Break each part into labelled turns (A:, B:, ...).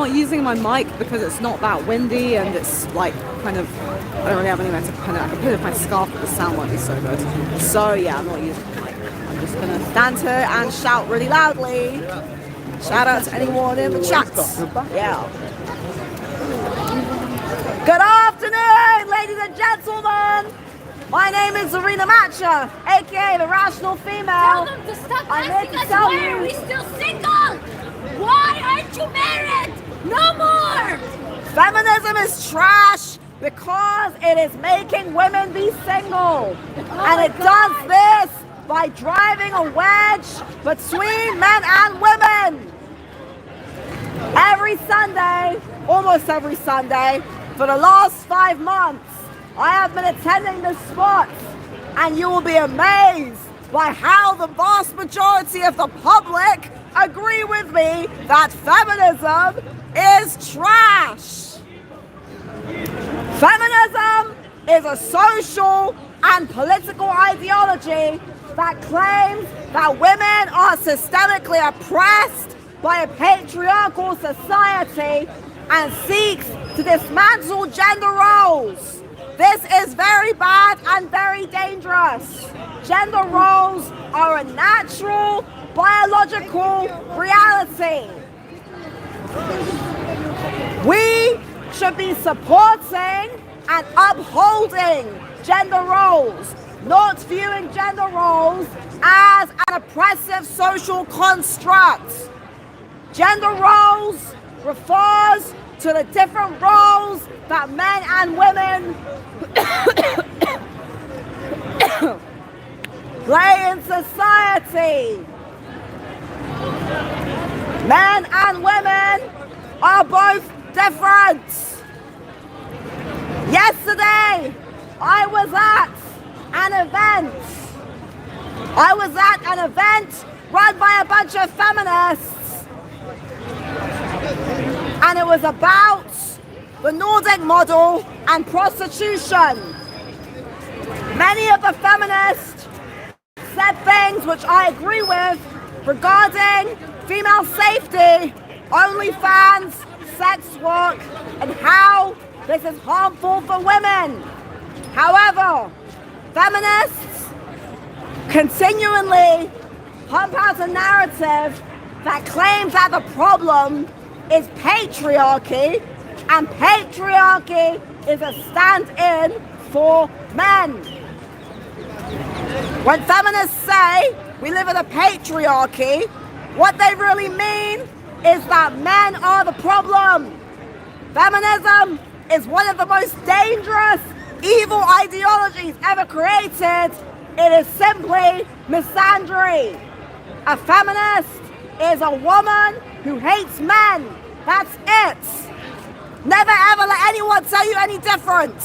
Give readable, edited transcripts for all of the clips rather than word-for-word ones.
A: not using my mic because it's not that windy and it's like kind of, I don't really have anywhere to kind of, I can put it in my scarf but the sound won't be so good. So yeah, I'm not using the mic. I'm just gonna stand here and shout really loudly. Shout out to anyone in the chat. Yeah. Good afternoon, ladies and gentlemen. My name is Zarina Matcha, aka the Rational Female.
B: Tell them to stop asking us why are we still single? Why aren't you married? No more!
A: Feminism is trash because it is making women be single. And it does this by driving a wedge between men and women. Every Sunday, almost every Sunday, for the last 5 months, I have been attending this spot, and you will be amazed by how the vast majority of the public agree with me that feminism is trash. Feminism is a social and political ideology that claims that women are systemically oppressed by a patriarchal society and seeks to dismantle gender roles. This is very bad and very dangerous. Gender roles are a natural, biological reality. We should be supporting and upholding gender roles, not viewing gender roles as an oppressive social construct. Gender roles refers to the different roles that men and women play in society. Men and women are both different. Yesterday, I was at an event run by a bunch of feminists, and it was about the Nordic model and prostitution. Many of the feminists said things which I agree with regarding female safety, OnlyFans, sex work, and how this is harmful for women. However, feminists continually pump out a narrative that claims that the problem is patriarchy, and patriarchy is a stand-in for men. When feminists say we live in a patriarchy, what they really mean is that men are the problem. Feminism is one of the most dangerous, evil ideologies ever created. It is simply misandry. A feminist is a woman who hates men. That's it. Never ever let anyone tell you any different.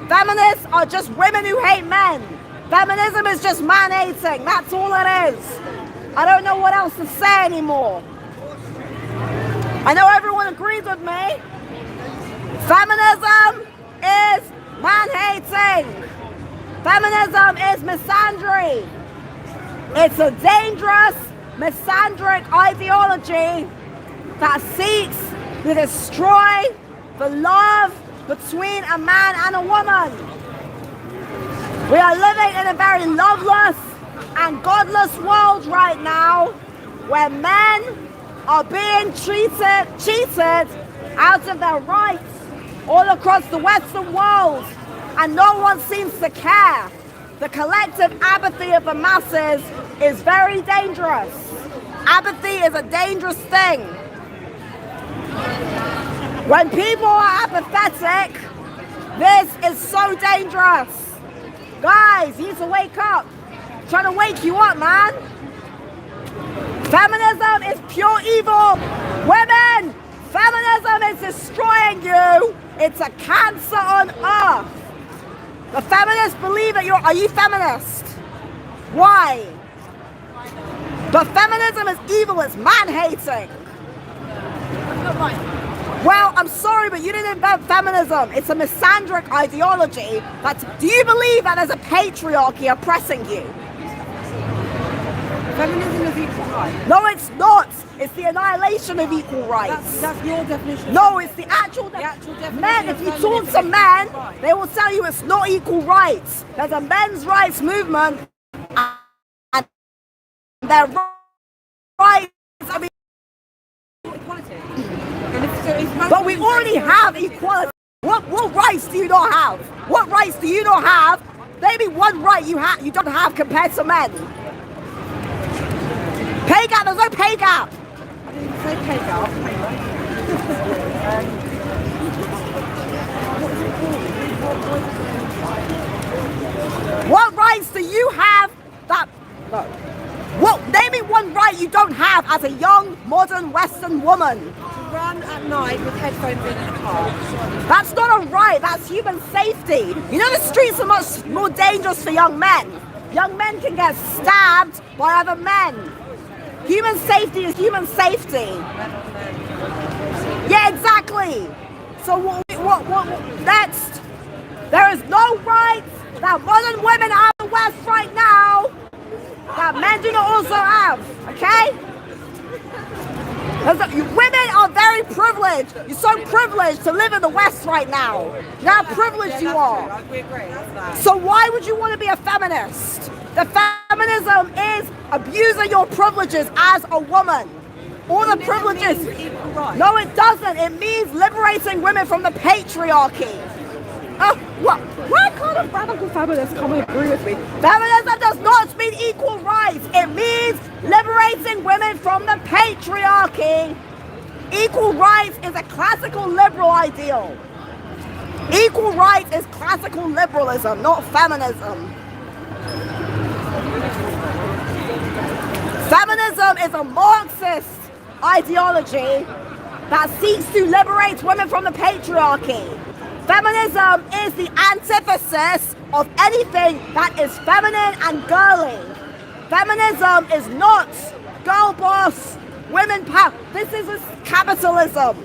A: Feminists are just women who hate men. Feminism is just man-hating. That's all it is. I don't know what else to say anymore. I know everyone agrees with me. Feminism is man-hating. Feminism is misandry. It's a dangerous, misandric ideology that seeks to destroy the love between a man and a woman. We are living in a very loveless and godless world right now, where men are being cheated out of their rights all across the Western world, and no one seems to care. The collective apathy of the masses is very dangerous. Apathy is a dangerous thing. When people are apathetic, this is so dangerous. Guys, you need to wake up. I'm trying to wake you up, man. Feminism is pure evil. Women, feminism is destroying you. It's a cancer on earth. The feminists believe that are you feminist? Why? But feminism is evil, it's man-hating. Well, I'm sorry, but you didn't invent feminism. It's a misandric ideology. Do you believe that there's a patriarchy oppressing you?
C: Feminism is equal rights.
A: No, it's not. It's the annihilation of equal rights.
C: That's your definition.
A: No, it's the actual
C: definition.
A: Men, if
C: of
A: you talk to
C: feminism
A: men,
C: is right.
A: they will tell you it's not equal rights. There's a men's rights movement, and their rights. I mean,
C: Equality. And
A: but we already have equality. What rights do you not have? What rights do you not have? Maybe one right you don't have compared to men. Pay gap. There's no pay gap.
C: I didn't say pay gap.
A: What rights do you have that? No. What? Name me one right you don't have as a young, modern Western woman.
C: To run at night with headphones in a car.
A: That's not a right. That's human safety. You know the streets are much more dangerous for young men. Young men can get stabbed by other men. Human safety is human safety. Yeah, exactly. So what next? There is no rights that modern women have in the West right now that men do not also have, okay? Women are very privileged. You're so privileged to live in the West right now. You know how privileged you are.
C: We agree. That's that.
A: So why would you want to be a feminist? The feminism is abusing your privileges as a woman. All the privileges.
C: Equal rights.
A: No, it doesn't. It means liberating women from the patriarchy. What? Why can't a radical feminist come and agree with me? Feminism does not mean equal rights. It means liberating women from the patriarchy. Equal rights is a classical liberal ideal. Equal rights is classical liberalism, not feminism. Feminism is a Marxist ideology that seeks to liberate women from the patriarchy. Feminism is the antithesis of anything that is feminine and girly. Feminism is not girl boss, women power. This is capitalism.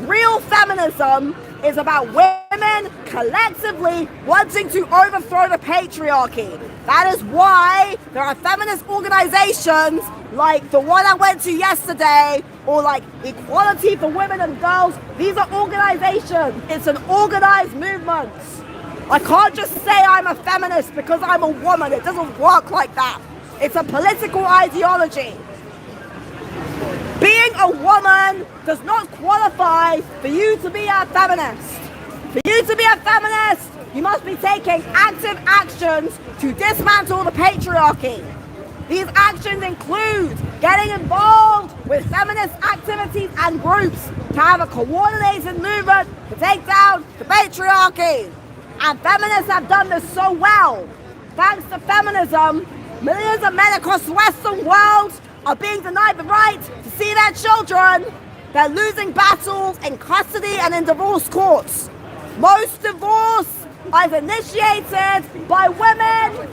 A: Real feminism is about women collectively wanting to overthrow the patriarchy. That is why there are feminist organizations like the one I went to yesterday, or like Equality for Women and Girls. These are organizations. It's an organized movement. I can't just say I'm a feminist because I'm a woman. It doesn't work like that. It's a political ideology. Being a woman does not qualify for you to be a feminist. For you to be a feminist, you must be taking active actions to dismantle the patriarchy. These actions include getting involved with feminist activities and groups to have a coordinated movement to take down the patriarchy. And feminists have done this so well. Thanks to feminism, millions of men across the Western world are being denied the right to see their children. They're losing battles in custody and in divorce courts. Most divorce is initiated by women.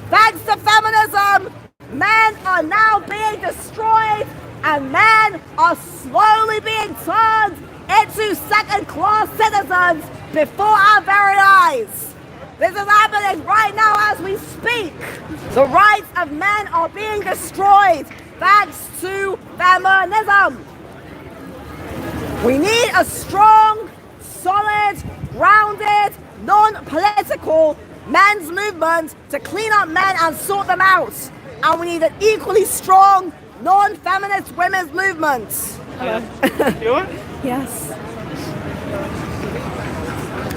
A: Thanks to feminism, men are now being destroyed and men are slowly being turned into second-class citizens before our very eyes. This is happening right now as we speak. The rights of men are being destroyed thanks to feminism. We need a strong, solid, grounded, non-political men's movement to clean up men and sort them out. And we need an equally strong, non-feminist women's movement.
C: Hello.
D: You alright?
C: Yes.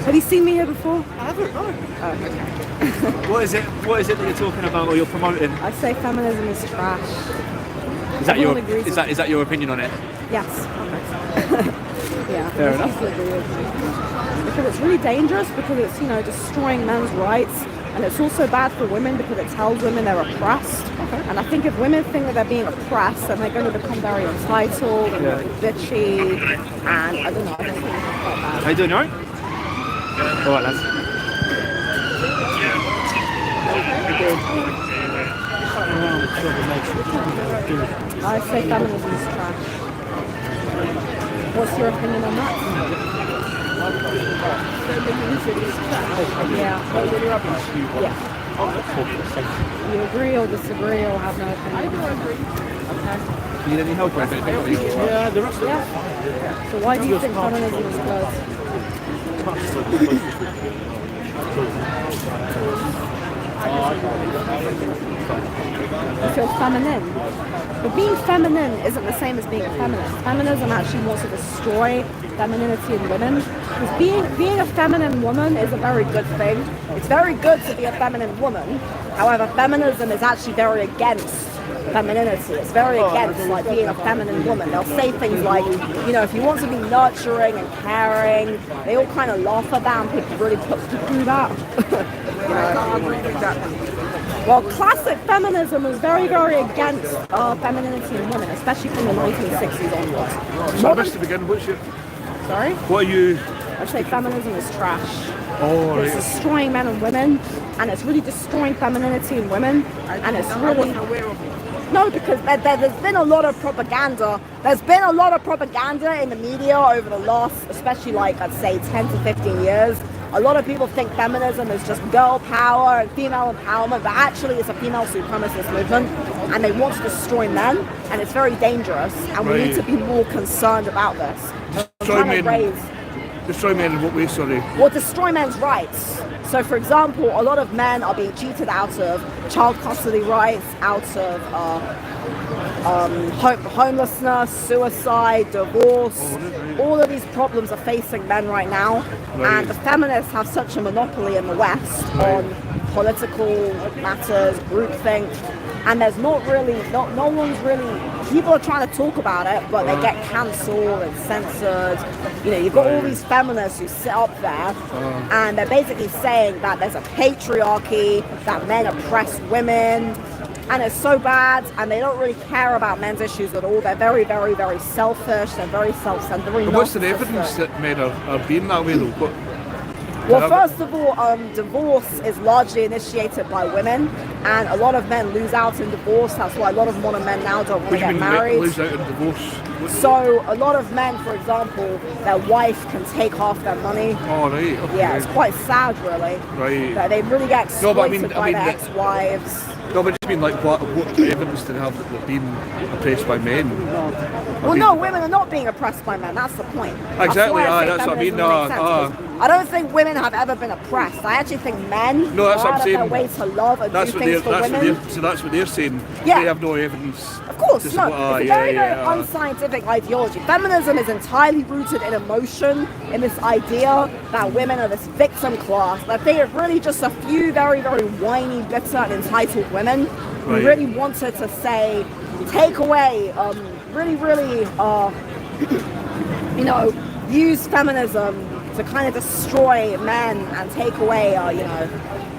C: Have you seen me here before?
D: I haven't, no.
C: Oh, okay.
D: What is it that you're talking about or you're promoting?
C: I say feminism is trash.
D: Is that your
C: Everyone agrees
D: is that your opinion on it?
C: Yes. Yeah.
D: Fair
C: most
D: enough.
C: people agree with me. Because it's really dangerous because it's, destroying men's rights, and it's also bad for women because it tells women they're oppressed.
D: Okay.
C: And I think if women think that they're being oppressed, then they're going to become very entitled and very bitchy, and I don't know, I just think it's quite bad.
D: How you doing, alright? Alright, lads.
C: I say feminism is trash. What's your opinion on that? Yeah. Yeah. You agree or disagree or have no opinion? Okay.
D: Need any help with anything?
E: Yeah, the rest of
C: Yeah. So why do you think feminism is good? You feel feminine. But being feminine isn't the same as being a feminist. Feminism actually wants to destroy femininity in women. Because being a feminine woman is a very good thing. It's very good to be a feminine woman. However, feminism is actually very against femininity. It's very against like being a feminine woman. They'll say things like, you know, if you want to be nurturing and caring, they all kind of laugh at that and people really put through that. Well, classic feminism is very, very against femininity in women, especially from the 1960s onwards.
E: So I missed to begin. What's your?
C: Sorry?
E: What are you?
C: I'd say feminism is trash.
E: Oh,
C: It's
E: right.
C: destroying men and women, and it's really destroying femininity in women, and it's really... No, because there's been a lot of propaganda. There's been a lot of propaganda in the media over the last, especially like, I'd say 10 to 15 years. A lot of people think feminism is just girl power and female empowerment, but actually it's a female supremacist movement, and they want to destroy men, and it's very dangerous, and we need to be more concerned about this.
E: Destroy men in what way, sorry?
C: Well, destroy men's rights. So, for example, a lot of men are being cheated out of child custody rights, out of homelessness, suicide, divorce. All of these problems are facing men right now, and the feminists have such a monopoly in the West on political matters, groupthink, and there's not really, no one's really, people are trying to talk about it, but they get cancelled and censored. You know, you've got all these feminists who sit up there, and they're basically saying that there's a patriarchy, that men oppress women, and it's so bad, and they don't really care about men's issues at all. They're very, very, very selfish, they're very self-centered.
E: And what's the evidence that men are being that way though?
C: Well, first of all, divorce is largely initiated by women, and a lot of men lose out in divorce. That's why a lot of modern men now don't want to get married.
E: Lose out in divorce?
C: So a lot of men, for example, their wife can take half their money.
E: Oh, right. Okay.
C: Yeah, it's quite sad, really.
E: Right.
C: That they really get exploited by their ex-wives.
E: No, but I just mean like what evidence do they have that they're being oppressed by men?
C: Well, no, women are not being oppressed by men. That's the point.
E: Exactly. That's what I mean.
C: I don't think women have ever been oppressed. I actually think men
E: No, that's
C: go
E: what I'm
C: out of their
E: saying.
C: way to love and do things for women.
E: So that's what they're saying.
C: Yeah.
E: They have no evidence.
C: Of course,
E: to
C: no.
E: support-
C: It's a very, very unscientific ideology. Feminism is entirely rooted in emotion, in this idea that women are this victim class. That they are really just a few very, very whiny, bitter, and entitled women who really wanted to say, take away, really, really, you know, use feminism to kind of destroy men and take away, you know,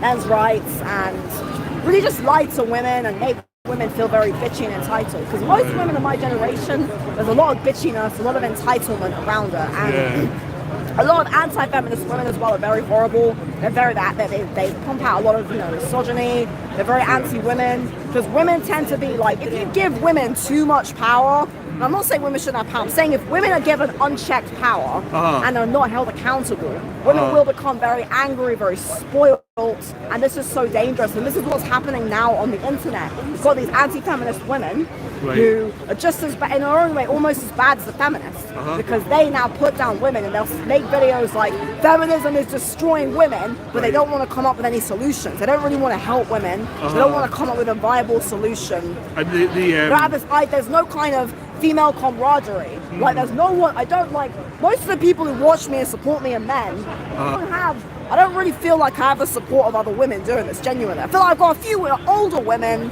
C: men's rights, and really just lie to women and make women feel very bitchy and entitled. Because most women of my generation, there's a lot of bitchiness, a lot of entitlement around her, and a lot of anti-feminist women as well are very horrible. They're very they pump out a lot of, you know, misogyny. They're very anti-women, because women tend to be like, if you give women too much power, and I'm not saying women shouldn't have power, I'm saying if women are given unchecked power and are not held accountable, women will become very angry, very spoiled, and this is so dangerous. And this is what's happening now on the internet. You've got these anti-feminist women who are just as bad, in their own way, almost as bad as the feminists, because they now put down women, and they'll make videos like, feminism is destroying women, but they don't want to come up with any solutions. They don't really want to help women. They don't want to come up with a viable solution.
E: And
C: there's no kind of female camaraderie. Like, there's no one, I don't like, most of the people who watch me and support me are men. I don't really feel like I have the support of other women doing this, genuinely. I feel like I've got a few older women,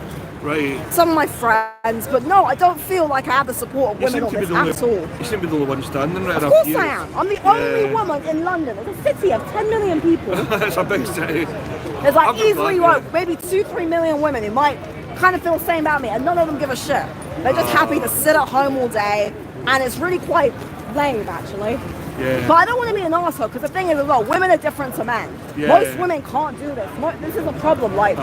C: some of my friends, but no, I don't feel like I have the support of women on this at all.
E: You seem to be the only one standing right.
C: Of course I am. I'm the only woman in London. It's a city of 10 million people.
E: It's a big city.
C: There's like easily like maybe 2-3 million women who might kind of feel the same about me, and none of them give a shit. They're just happy to sit at home all day, and it's really quite lame, actually. But I don't want to be an arsehole, because the thing is as well, women are different to men. Most women can't do this. This is a problem. Like,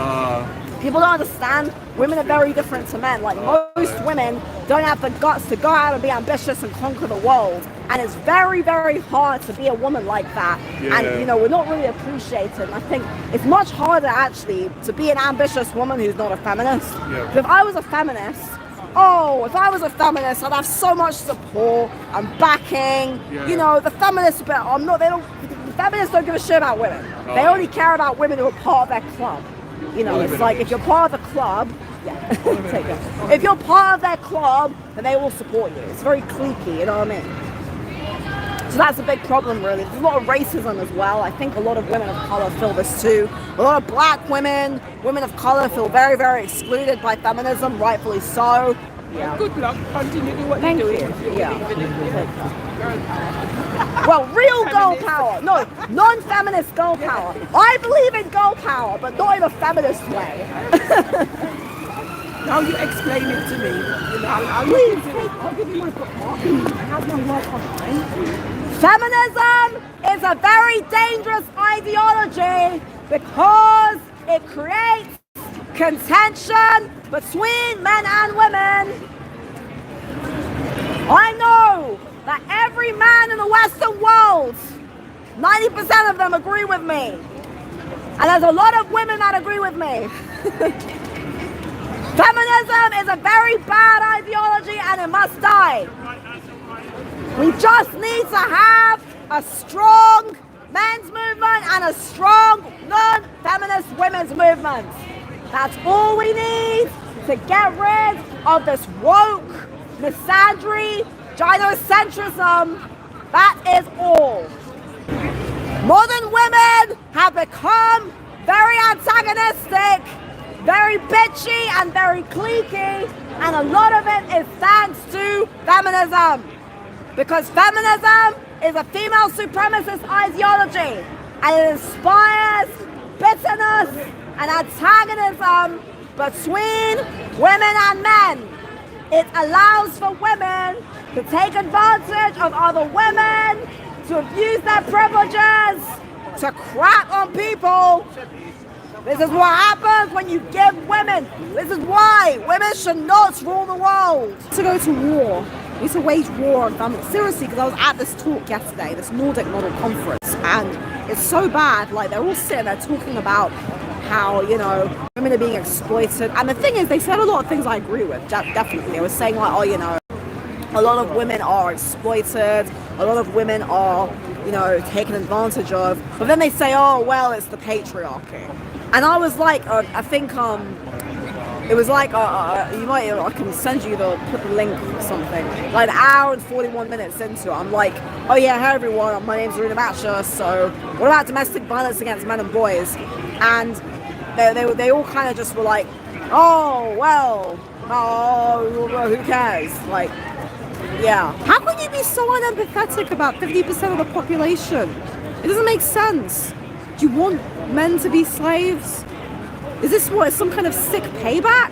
C: People don't understand women are very different to men. Like most women don't have the guts to go out and be ambitious and conquer the world. And it's very, very hard to be a woman like that.
E: Yeah.
C: And, you know, we're not really appreciated. And I think it's much harder actually to be an ambitious woman who's not a feminist.
E: Yeah.
C: If I was a feminist, I'd have so much support and backing.
E: Yeah.
C: You know, the feminists, but the feminists don't give a shit about women. They only care about women who are part of their club. You know, it's like if you're part of the club, take it. If you're part of their club, then they will support you. It's very cliquey, you know what I mean? So that's a big problem, really. There's a lot of racism as well. I think a lot of women of color feel this too. A lot of black women of color feel very, very excluded by feminism, rightfully so. Yeah.
F: Good luck. Continue to do what
C: Thank
F: you're
C: you.
F: doing.
C: Yeah. Well, real girl power. No, non-feminist girl power. I believe in girl power, but not in a feminist way.
F: Now you explain it to me. You know, I'll give you my bookmark. I have my work online.
C: Feminism is a very dangerous ideology because it creates contention between men and women. I know that every man in the Western world, 90% of them agree with me. And there's a lot of women that agree with me. Feminism is a very bad ideology and it must die. We just need to have a strong men's movement and a strong non-feminist women's movement. That's all we need to get rid of this woke, misandry, gynocentrism. That is all. Modern women have become very antagonistic, very bitchy and very cliquey, and a lot of it is thanks to feminism. Because feminism is a female supremacist ideology and it inspires bitterness and antagonism between women and men. It allows for women to take advantage of other women, to abuse their privileges, to crap on people. This is what happens when you give women. This is why women should not rule the world. To go to war. We need to wage war on feminism. Seriously, because I was at this talk yesterday, this Nordic Model Conference, and it's so bad. Like, they're all sitting there talking about how, you know, women are being exploited. And the thing is, they said a lot of things I agree with, definitely. They were saying, like, oh, you know, a lot of women are exploited, a lot of women are, you know, taken advantage of. But then they say, oh, well, it's the patriarchy. And I was like, I think, it was like, I can send you put the link or something. Like an hour and 41 minutes into it, I'm like, oh yeah, hey everyone, my name's Runa Matcha, so what about domestic violence against men and boys? And they all kind of just were like, oh, well, oh, who cares? Like, yeah. How can you be so unempathetic about 50% of the population? It doesn't make sense. Do you want men to be slaves? Is this what, some kind of sick payback?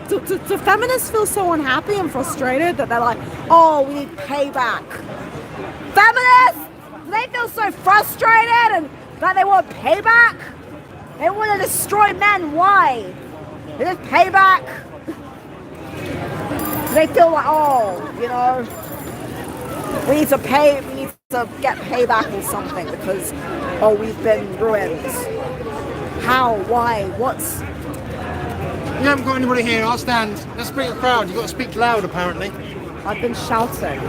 C: Do feminists feel so unhappy and frustrated that they're like, oh, we need payback? Feminists, do they feel so frustrated and that they want payback? They want to destroy men. Why? Is it payback? Do they feel like, oh, you know, we need to get payback or something because, oh, we've been ruined? How? Why? What's...
G: You haven't got anybody here, I'll stand. Let's speak to the crowd. You've got to speak loud, apparently.
C: I've been shouting.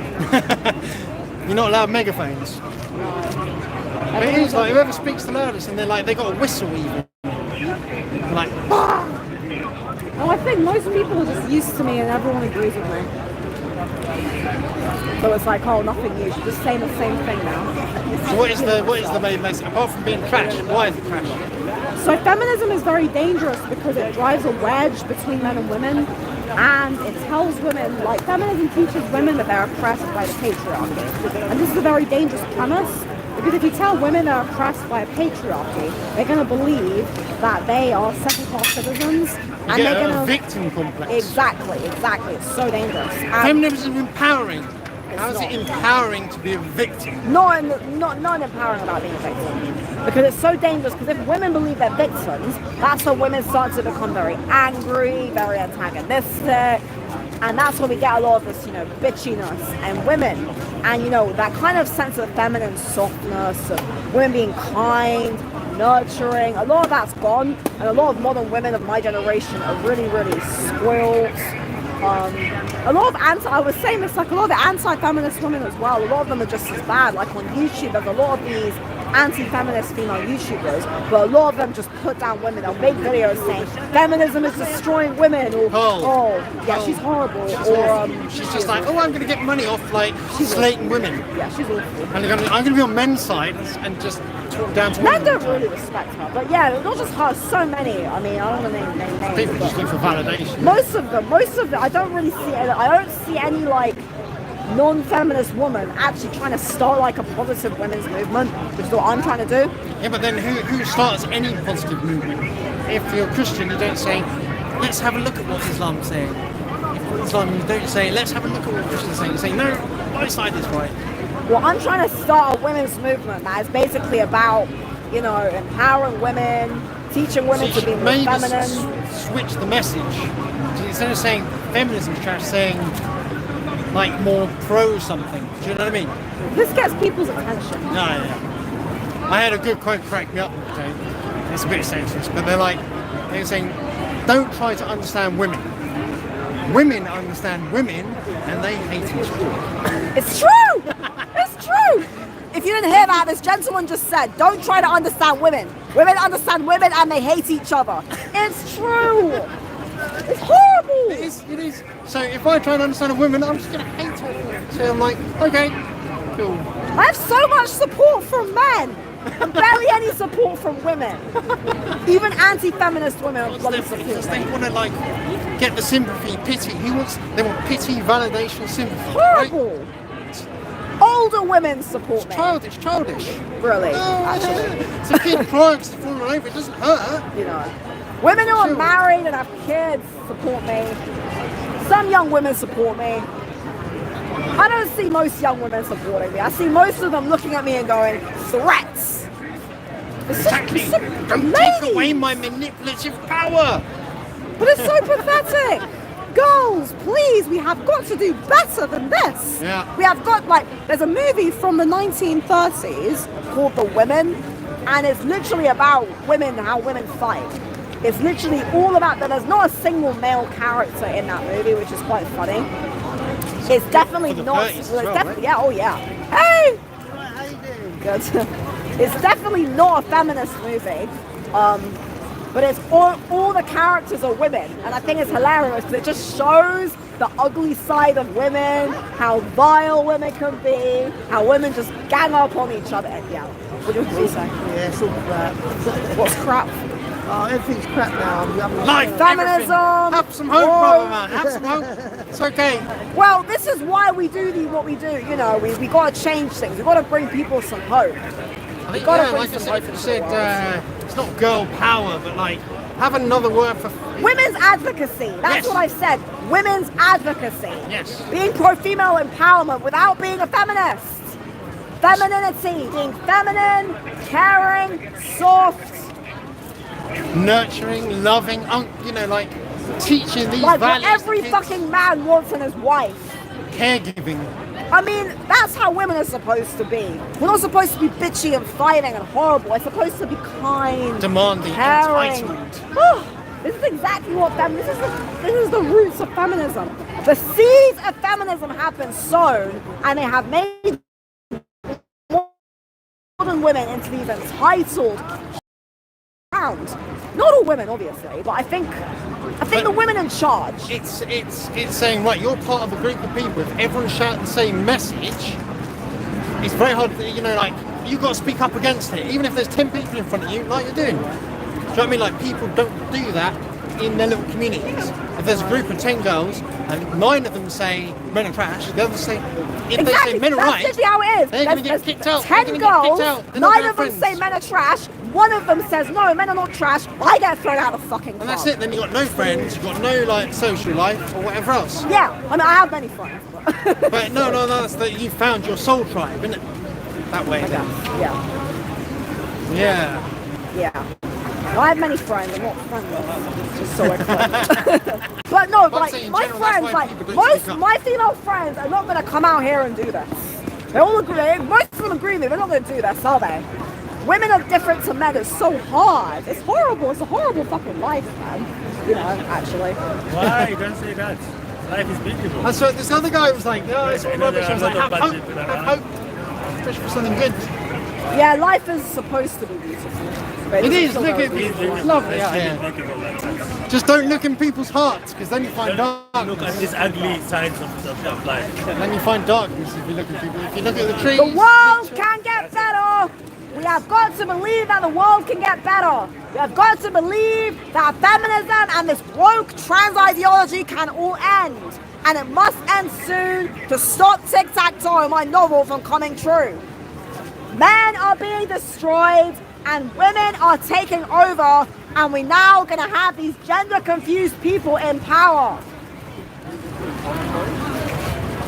G: You're not allowed megaphones. But it is like, whoever speaks the loudest, and they're like, they got a whistle even. They're like, bah!
C: Well, I think most people are just used to me and everyone agrees with me. So it's like, oh, nothing new. She's just saying the same thing now.
G: So what is the main message? Apart from being trash, why is it trash?
C: So feminism is very dangerous because it drives a wedge between men and women, and it tells women, like, feminism teaches women that they're oppressed by the patriarchy. And this is a very dangerous premise, because if you tell women they're oppressed by a patriarchy, they're going to believe that they are second-class citizens, and they're going to...
G: victim complex.
C: Exactly. It's so dangerous.
G: Feminism is empowering. How is it empowering to be a victim?
C: Not empowering about being a victim, because it's so dangerous. Because if women believe they're victims, that's when women start to become very angry, very antagonistic, and that's when we get a lot of this, bitchiness and women, and that kind of sense of feminine softness, of women being kind, nurturing. A lot of that's gone, and a lot of modern women of my generation are really, really spoiled. A lot of I was saying this, like a lot of the anti-feminist women as well, a lot of them are just as bad. Like on YouTube, there's a lot of these anti-feminist female YouTubers, but a lot of them just put down women. They'll make videos saying feminism is destroying women, or she's horrible,
G: she's just like, I'm going to get money off slating women.
C: Yeah, she's awful.
G: And I'm going to be on men's side and just talk down to
C: men.
G: women.
C: Don't really respect her, but yeah, not just her. So many. I mean, I don't want to name names.
G: People just look for validation.
C: Most of them. I don't really see. I don't see any non-feminist woman actually trying to start a positive women's movement, which is what I'm trying to do.
G: Yeah, but then who starts any positive movement? If you're Christian, you don't say, let's have a look at what Islam's saying. If Islam, you don't say, let's have a look at what Christians are saying. You say, no, my side is right.
C: Well, I'm trying to start a women's movement that is basically about, empowering women, teaching women to be more feminine.
G: Switch the message. So instead of saying feminism is trash, saying more pro something. Do you know what I mean?
C: This gets people's attention.
G: No, yeah. I had a good quote crack me up the other day. It's a bit sexist, but they were saying, don't try to understand women. Women understand women and they hate each other.
C: It's true! It's true! If you didn't hear that, this gentleman just said, don't try to understand women. Women understand women and they hate each other. It's true! It's horrible!
G: It is. So if I try and understand a woman, I'm just going to hate her. So I'm like, okay, cool.
C: I have so much support from men, and barely any support from women. Even anti-feminist women are bloody support.
G: They want to get the sympathy, pity. They want pity, validation, sympathy.
C: Horrible.
G: Right?
C: Older women support me.
G: Childish.
C: Really,
G: No,
C: actually.
G: It's a kid crying to fall over. It doesn't hurt.
C: Women who are married and have kids support me. Some young women support me. I don't see most young women supporting me. I see most of them looking at me and going, threats.
G: Exactly. Don't take away my manipulative power.
C: But it's so pathetic. Girls, please, we have got to do better than this.
G: Yeah.
C: We have got, there's a movie from the 1930s called The Women, and it's literally about women, how women fight. It's literally all about that. There's not a single male character in that movie, which is quite funny. It's definitely not. Yeah, oh yeah. Hey!
F: How you doing?
C: Good. It's definitely not a feminist movie. But it's all the characters are women, and I think it's hilarious because it just shows the ugly side of women, how vile women can be, how women just gang up on each other. And yeah, what do you say?
F: Yeah, it's all crap.
C: What's crap?
F: Oh, everything's crap now.
G: Life,
C: Feminism.
G: Have some hope, brother, man. Have some hope. It's okay.
C: Well, this is why we do what we do. We got to change things. We got to bring people some hope.
G: I think, like I said, it's not girl power, but have another word for
C: women's advocacy. That's what I said. Women's advocacy.
G: Yes.
C: Being pro-female empowerment without being a feminist. Femininity, being feminine, caring, soft,
G: nurturing, loving, teaching these
C: what
G: values.
C: Every fucking man wants in his wife.
G: Caregiving.
C: I mean, that's how women are supposed to be. We're not supposed to be bitchy and fighting and horrible. We're supposed to be kind,
G: demanding,
C: caring.
G: entitled.
C: This is exactly what this is the roots of feminism. The seeds of feminism have been sown, and they have made modern women into these entitled hounds. Not all women, obviously, but I think the women in charge.
G: It's saying, right, you're part of a group of people. If everyone shouts the same message, it's very hard. You've got to speak up against it, even if there's 10 people in front of you, like you're doing. Do you know what I mean? People don't do that in their little communities. If there's a group of 10 girls and 9 of them say men are trash, the others say, if they say men are right,
C: that's how it is.
G: they're going to get kicked out.
C: 10 girls, 9 of them say men are trash, 1 of them says no, men are not trash, I get thrown out of the fucking club.
G: And that's it, then you've got no friends, you've got no social life or whatever else.
C: Yeah, I have many friends. But
G: But no, that's that you found your soul tribe, isn't it? That way. Yeah.
C: I have many friends. I'm not friendless. Just so I But no, like my friends, like most my female friends are not gonna come out here and do this. They all agree. Most of them agree with me. They're not gonna do this, are they? Women are different to men. It's so hard. It's horrible. It's a horrible fucking life, man. You know, actually.
H: Why? Don't say that. Life is beautiful.
G: That's what this other guy was like, oh, it's all rubbish. I was like, have hope. Especially for something good.
C: Yeah, life is supposed to be beautiful. But
G: It is,
C: still
G: look
C: very
G: at
C: beautiful.
G: it's lovely out here. Just don't look in people's hearts, because then you find darkness.
H: Look at these ugly sides of life.
G: And then you find darkness if you look at people. If you look at the trees.
C: The world can get better. We have got to believe that the world can get better. We have got to believe that feminism and this woke trans ideology can all end. And it must end soon to stop tic-tac-toe, my novel, from coming true. Men are being destroyed and women are taking over, and we're now going to have these gender-confused people in power.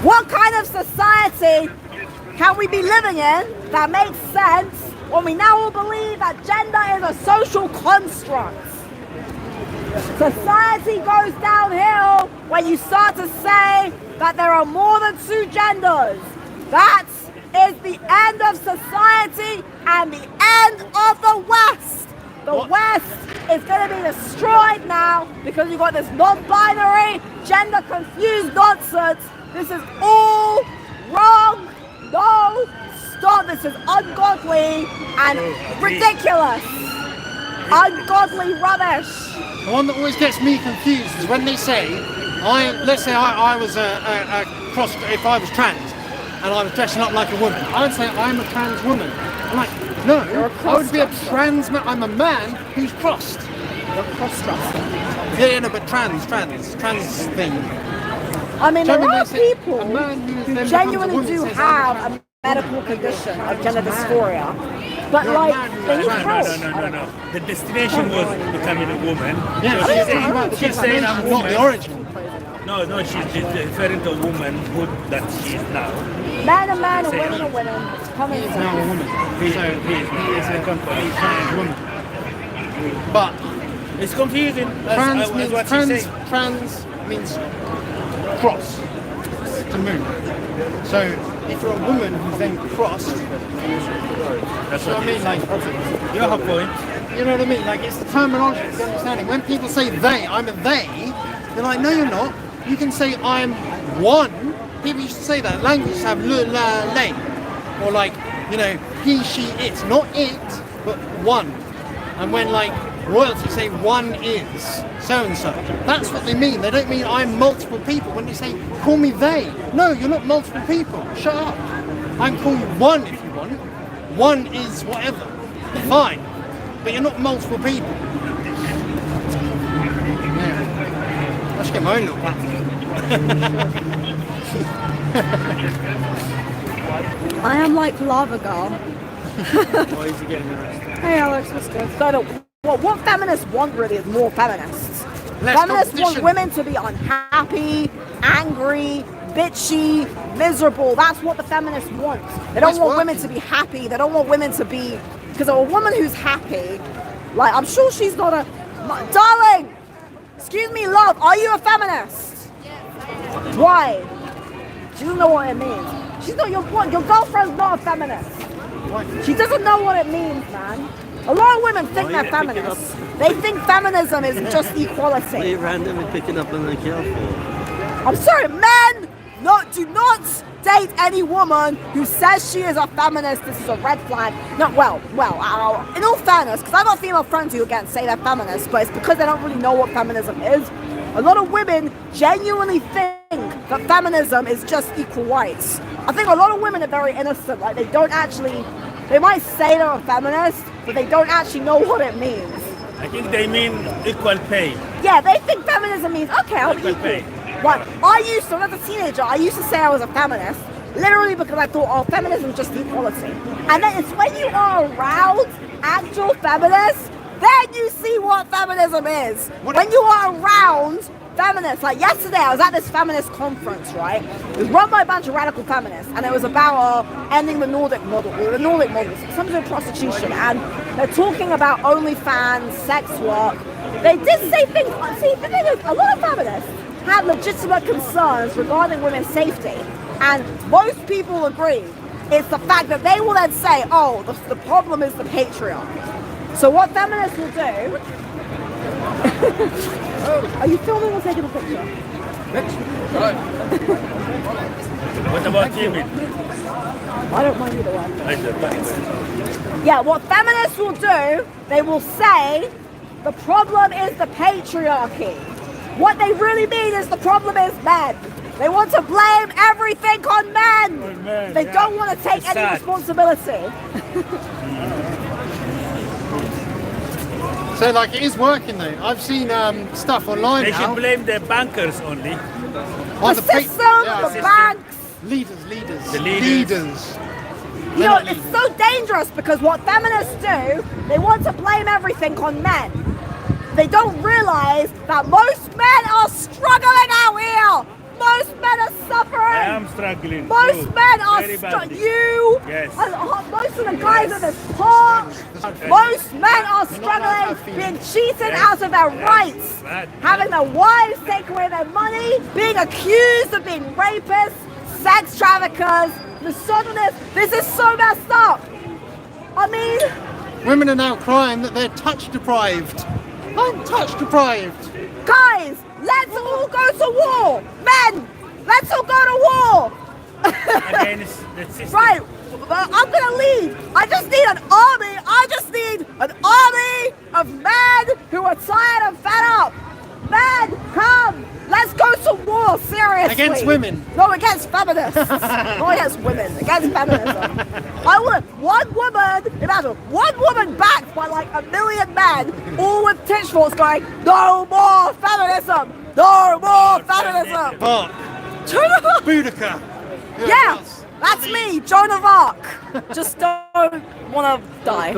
C: What kind of society can we be living in that makes sense when we now all believe that gender is a social construct? Society goes downhill when you start to say that there are more than two genders. That is the end of society and the end of the West. The West is going to be destroyed now because you've got this non-binary, gender-confused nonsense. This is all wrong. No, stop. This is ungodly and ridiculous. Ungodly rubbish.
G: The one that always gets me confused is when they say, let's say I was a cross, if I was trans and I was dressing up like a woman, I would say I'm a trans woman. I'm like, no, I would be a trans man. I'm a man who's crossed.
C: You're cross-dressing.
G: Yeah, no, but trans thing.
C: I mean, there are
G: say
C: people
G: a man who then
C: genuinely
G: becomes a woman
C: do
G: says, I'm
C: have a medical condition of gender dysphoria, but like they need help.
H: No. The destination was becoming a woman.
G: Yeah,
H: So she's saying I'm a
G: not the
H: woman.
G: origin.
H: No, she's referring to womanhood that she is now.
C: Man and man and women and women. It's coming
G: He's now a woman.
H: He is a company.
G: Trans woman. But
H: It's confusing.
G: trans
H: That's
G: means
H: what she's saying.
G: trans means cross to move. So if you're a woman who's then crossed,
H: That's
G: you know what I mean? Like,
H: you have a point.
G: you know what I mean? Like, it's the terminology, it's the understanding. When people say they, I'm a they, they're like, no, you're not. You can say I'm one. People used to say that. Language used to have le, la, lay. Or like, you know, he, she, it. Not it, but one. And when like royalty say one is so-and-so, that's what they mean. They don't mean I'm multiple people. When they say, call me they. No, you're not multiple people. Shut up. I can call you one if you want. One is whatever. Fine. But you're not multiple people. Yeah. I should get my own little platform.
C: I am like Lava Girl.
H: Why is he getting arrested?
C: Hey Alex, what's good? So what feminists want really is more feminists.
G: Less
C: Feminists want
G: competition.
C: women to be unhappy, angry, bitchy, miserable. That's what the feminists want. They don't
G: That's
C: want women
G: working.
C: to be happy. They don't want women to be... Because a woman who's happy, like, I'm sure she's not a... Darling! Excuse me, love, are you a feminist? Why? She doesn't know what it means. She's not your girlfriend's not a feminist. She doesn't know what it means, man. A lot of women think they're feminists. They think feminism is just equality.
I: They randomly picking up on the girl for.
C: I'm sorry, men do not date any woman who says she is a feminist. This is a red flag. No, well, in all fairness, because I've got female friends who again say they're feminists, but it's because they don't really know what feminism is. A lot of women genuinely think that feminism is just equal rights. I think a lot of women are very innocent. Like they might say they're a feminist, but they don't actually know what it means.
H: I think they mean equal pay.
C: Yeah, they think feminism means, okay, I'll be
H: Equal
C: equal.
H: pay.
C: Like, when I was a teenager, I used to say I was a feminist, literally because I thought, oh, feminism is just equality. And then it's when you are around actual feminists, then you see what feminism is. When you are around feminists, like yesterday I was at this feminist conference, right? It was run by a bunch of radical feminists, and it was about ending the Nordic model, something to do with prostitution, and they're talking about OnlyFans, sex work. They did say things, see, the thing is, a lot of feminists have legitimate concerns regarding women's safety, and most people agree it's the fact that they will then say, oh, the problem is the patriarchy. So what feminists will do... Are you filming or taking a picture?
H: What about women?
C: I don't mind either way. Yeah, what feminists will do, they will say the problem is the patriarchy. What they really mean is the problem is men. They want to blame everything on men. They don't want to take any responsibility.
G: So like it is working though. I've seen stuff online
H: They
G: now.
H: should blame the bankers only.
G: On
C: The system, the banks.
G: Leaders.
H: The leaders.
C: You know, it's so dangerous because what feminists do, they want to blame everything on men. They don't realize that most men are struggling out here. Most men are suffering.
H: I am struggling.
C: Most
H: too.
C: men are
H: Very badly.
C: you.
H: Yes.
C: And most of the guys in this park. Most men are struggling, being cheated out of their rights, having their wives take away their money, being accused of being rapists, sex traffickers, misogynists. This is so messed up. I mean,
G: Women are now crying that they're touch deprived. I'm touch deprived.
C: guys, let's all go to war. Men, let's all go to war.
H: Against the system.
C: Right, I'm gonna leave. I just need an army. I just need an army of men who are tired and fed up. Men, come. Let's go to war, seriously.
G: Against women?
C: No, against feminists. Not against women, against feminism. I want one woman, imagine, one woman backed by like 1 million men, all with pitchforks going, no more feminism. No more feminism.
G: Mark. Boudica.
C: Yeah, that's me, Joan of Arc. Just don't want to die.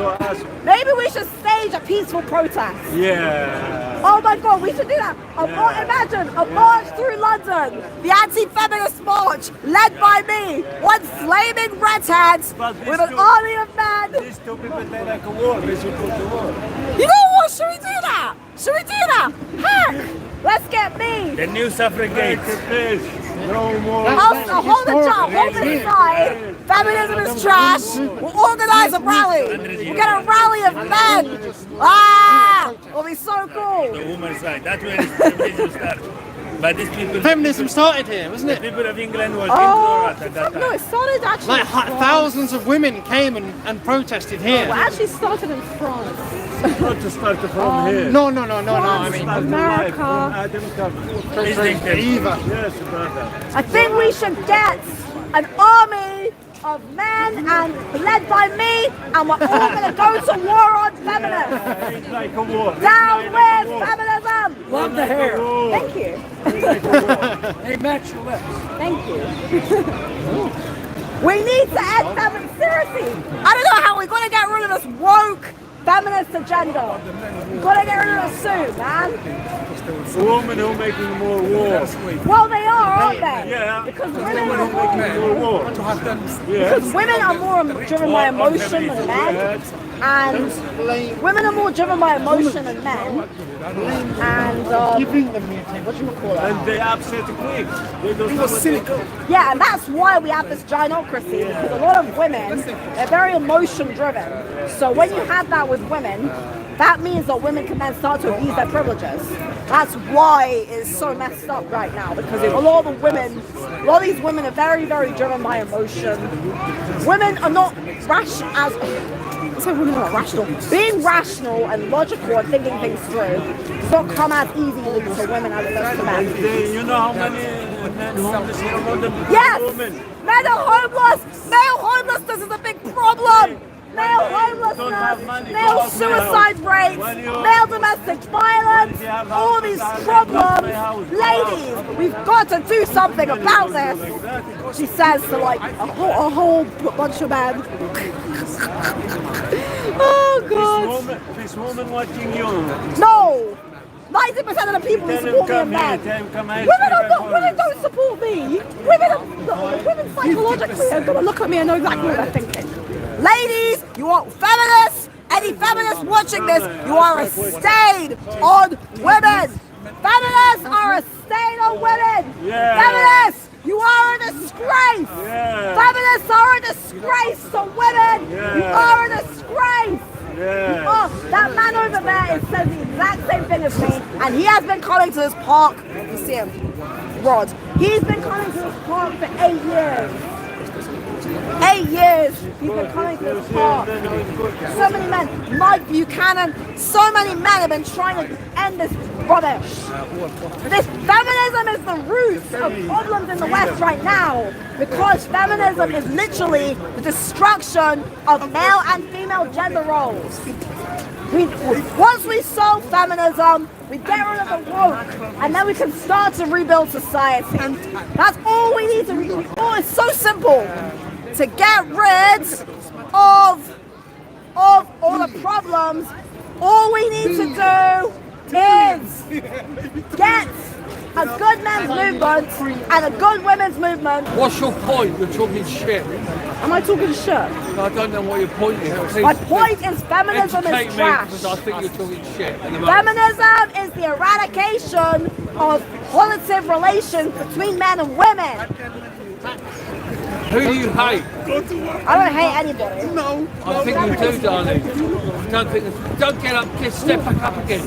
C: Maybe we should stage a peaceful protest.
H: Yeah.
C: Oh my God, we should do that. Imagine a march through London, the anti-feminist march, led by me, one flaming redhead with an army of men.
H: These two people, they like a war. They should go to war.
C: You know what? Should we do that? Should we do that? Heck, let's get me.
H: The new suffragettes. No more.
C: Hold the job, hold the side. Feminism is trash. We'll organize a rally. We'll get a rally of men. Ah, it'll be so cool.
H: The woman's side. That's where feminism started. But these people.
G: Feminism started here, wasn't
H: The
G: it?
H: people of England were ignorant at that
C: No,
H: time.
C: it started actually.
G: Like thousands of women came and protested here.
C: Well, actually started in France.
H: Not to start from here.
G: No. I mean,
C: America.
G: Eva.
H: Yes, brother.
C: I think we should get an army of men and led by me, and we're all going to go to war on feminism.
H: It's like a war.
C: Down with feminism.
H: Love the hair.
C: Thank you.
H: They match your lips.
C: Thank you. We need to end feminism. Seriously, I don't know how we're going to get rid of this woke feminist agenda. We've got to get rid of it soon, man.
H: The women who are making more war.
C: Well, they are, aren't they?
H: Yeah.
C: Because
H: The
C: women
H: women
C: are
H: who are making
C: more.
H: more war.
C: Because women are more driven by emotion than men, and women are more driven by emotion than men, and
H: And they upset quick. They don't know what they do.
C: yeah, and that's why we have this gynocracy, because a lot of women, they're very emotion driven. So when you have that with women, that means that women can then start to abuse their privileges. That's why it's so messed up right now, because a lot of these women are very, very driven by emotion. Women are not women are not rational. Being rational and logical and thinking things through does not come as easily to women as it does to men.
H: You know how many men homeless here around them?
C: Yes!
H: Women.
C: Men are homeless! Male homelessness is a big problem! Male homelessness, male suicide rates, male domestic violence, all these problems. Ladies, we've got to do something about this. She says to like a whole bunch of men. Oh God.
H: This woman watching you.
C: No! 90% of the people who
H: Tell
C: support
H: them
C: me are
H: come here,
C: men.
H: tell them come here.
C: Women don't support me. Women psychologically are gonna look at me and know exactly what they're thinking. Ladies, you are feminists. Any feminists watching this, you are a stain on women. Feminists are a stain on women.
H: Yeah.
C: Feminists, you are a disgrace.
H: Yeah.
C: Feminists are a disgrace to women.
H: Yeah.
C: You are a disgrace.
H: Yeah.
C: Oh, that man over there says the exact same thing as me, and he has been coming to this park. You see him, Rod. He's been coming to this park for 8 years. 8 years he's been coming to this park. So many men, Mike Buchanan, so many men have been trying to end this rubbish. This feminism is the root of problems in the West right now, because feminism is literally the destruction of male and female gender roles. Once we solve feminism, we get rid of the woke, and then we can start to rebuild society. That's all we need to do. Oh, it's so simple. To get rid of all the problems, all we need to do is get a good men's movement and a good women's movement.
E: What's your point? You're talking shit.
C: Am I talking shit?
E: I don't know what your point is.
C: My point is feminism
E: Educate
C: is
E: me,
C: trash.
E: because I think you're talking shit.
C: Feminism is the eradication of positive relations between men and women.
E: Who do you hate?
C: I don't hate anybody.
E: I think you do, darling. Don't get up, just step back up again.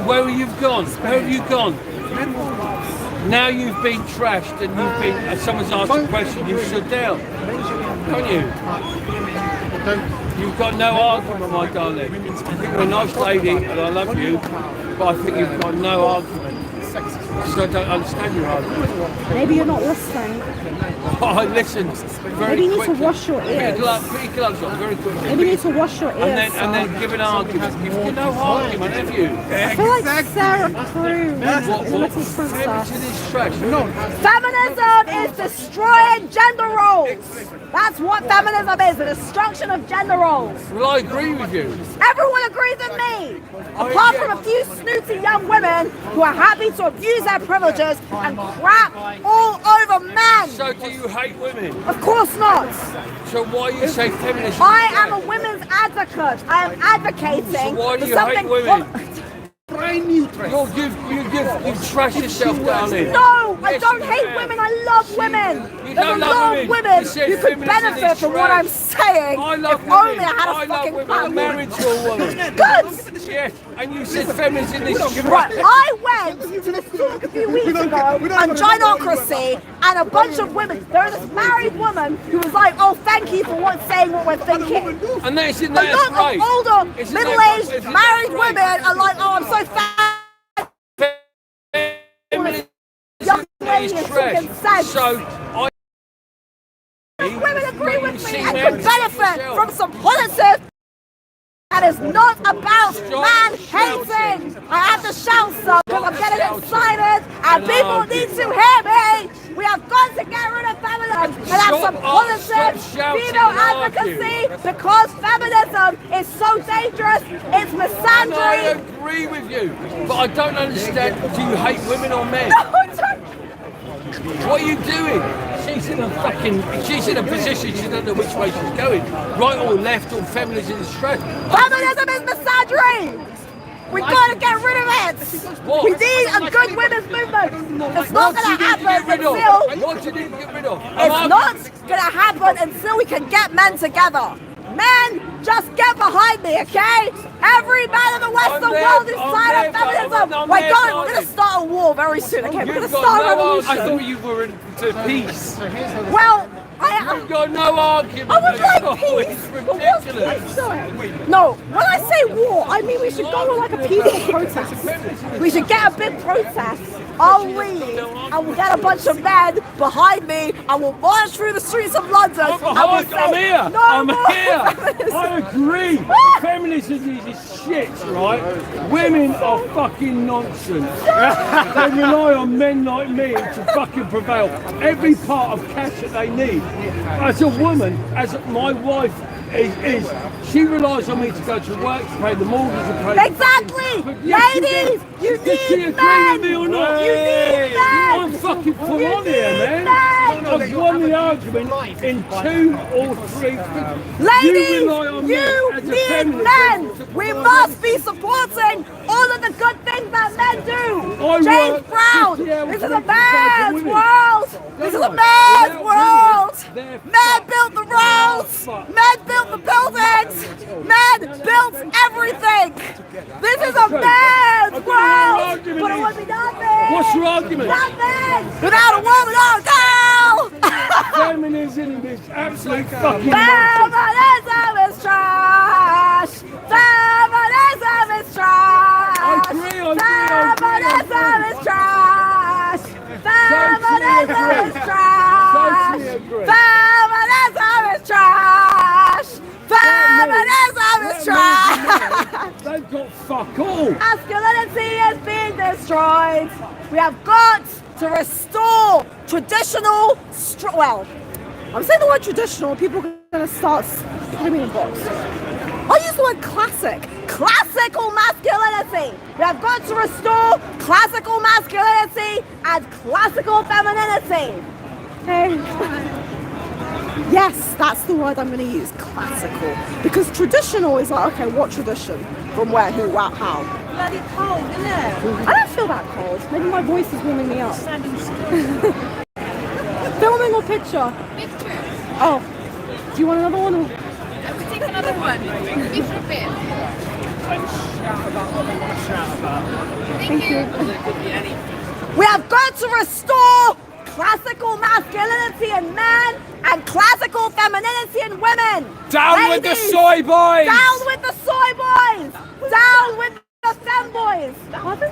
E: Where have you gone? Where have you gone? Now you've been trashed and you've been, someone's asked a question, you stood down. Don't you? You've got no argument, my darling. I think you're a nice lady and I love you, but I think you've got no argument. So I don't understand your argument.
C: Maybe you're not listening.
E: Oh, I listened very
C: Maybe you need
E: quickly.
C: to wash your ears.
E: Put your gloves on very quickly.
C: Maybe you need to wash your ears.
E: And then give an argument. You've got no argument, have you?
C: I feel like Sarah Crew.
E: What feminism is trash? No.
C: Feminism is destroying gender roles. That's what feminism is, the destruction of gender roles.
E: Well, I agree with you.
C: Everyone agrees with me. Apart from a few snooty young women who are happy to abuse their privileges and crap all over men.
E: So do you hate women?
C: Of course not.
E: So why you say feminism?
C: I am a women's advocate. I am advocating
E: So why do
C: for
E: you hate
C: something.
E: women? You've trashed yourself, darling.
C: No, I
E: Yes,
C: don't
E: you
C: hate
E: have.
C: women. I love women.
E: You
C: There's a
E: don't
C: lot
E: love
C: of
E: women.
C: women
E: You said
C: who could
E: feminism
C: benefit
E: is
C: from what
E: trash.
C: I'm saying.
E: I love
C: if
E: women.
C: only I had a
E: love
C: fucking
E: women. I'm
C: platform.
E: married to a woman.
C: Good.
E: Yes, and you said feminism is trash.
C: Right, I went to this talk a few weeks ago on gynocracy, and a bunch of women. There was this married woman who was like, "Oh, thank you for saying what we're thinking."
E: And that's in
C: A
E: that's
C: lot
E: great.
C: of older,
E: Isn't that-
C: middle-aged,
E: isn't that
C: married
E: great?
C: women are like, "Oh, I'm so fat." Young lady
E: Feminism is
C: is
E: trash.
C: talking sense.
E: So I.
C: Women agree with me
E: see
C: and
E: men
C: could benefit
E: yourself.
C: from some positive. That is not about
E: Stop
C: man
E: shouting.
C: hating. I have to shout some because I'm getting
E: shouting.
C: excited and people need to hear me. We have got to get rid of feminism and have some positive
E: shouting
C: female
E: and argue.
C: advocacy because feminism is so dangerous. It's
E: And I
C: misandry.
E: agree with you, but I don't understand. Do you hate women or men?
C: No, I don't.
E: What are you doing? She's in a position she doesn't know which way she's going. Right or left or feminism is trash.
C: Feminism is misandry. We gotta get rid of it.
E: What?
C: We need a good women's movement. It's not gonna happen until
E: What do you need to get rid of?
C: it's not gonna happen until we can get men together. Men, just get behind me, okay? Every man in the Western world is signed up feminism. We're gonna start a war very soon, okay? We're gonna start a revolution.
E: I thought you were into peace.
C: Well, I
E: You've got no argument.
C: would like
E: Oh,
C: peace,
E: it's
C: but what's
E: ridiculous.
C: peace doing? No, when I say war, I mean we should go on like a peaceful protest. We should get a big protest. I'll leave and we'll get a bunch of men behind me and we'll march through the streets of London and we'll say,
H: I'm here.
C: no
H: I'm
C: more
H: here.
C: feminism."
H: I agree. Feminism is shit, right? Women are fucking nonsense. They rely on men like me to fucking prevail. Every part of cash that they need as a woman, as my wife is she relies on me to go to work, to pay the mortgage, and pay
A: Exactly!
H: But yes,
A: Ladies, you
H: does she
A: need
H: agree
A: men!
H: with me or not?
A: You need men!
H: I'm fucking full
A: You
H: on here,
A: need
H: man.
A: men!
H: I've won the argument in 2 or 3.
A: Ladies,
H: you rely on me
A: you
H: as a
A: need
H: feminist
A: men!
H: to
A: We
H: provide
A: must be supporting all of the good things that men do!
H: I
A: James
H: work
A: Brown!
H: 50 hours
A: This is
H: a
A: a
H: week to provide for
A: man's
H: women.
A: world! This is a man's world! Men built the roads! Men built the buildings! Men built everything! This is a man's world! But it would be nothing!
H: What's your argument?
A: Nothing! Without a woman or a girl!
H: Feminism is absolute fucking
A: Feminism is trash! Feminism is trash!
H: I agree.
A: Feminism is trash! Feminism is trash!
H: Totally agree.
A: Feminism is trash! Feminism is trash!
H: They've got fuck all.
A: Masculinity is being destroyed. We have got to restore traditional, well, I'm saying the word traditional, people are going to start putting me in a box. I'll use the word classic. Classical masculinity. We have got to restore classical masculinity and classical femininity. Okay. Yes, that's the word I'm going to use, classical. Because traditional is like, okay, what tradition? From where, who, what, how?
F: Bloody cold, isn't it?
A: I don't feel that cold. Maybe my voice is warming me up.
F: Standing still.
A: Filming or picture?
B: Picture.
A: Oh, do you want another one? Or?
B: I will take another one. Be prepared.
A: Thank you. We have got to restore classical masculinity in men and classical femininity in women.
E: Down with the
A: Ladies,
E: soy boys!
A: Down with the soy boys! Down with the femboys! Pardon?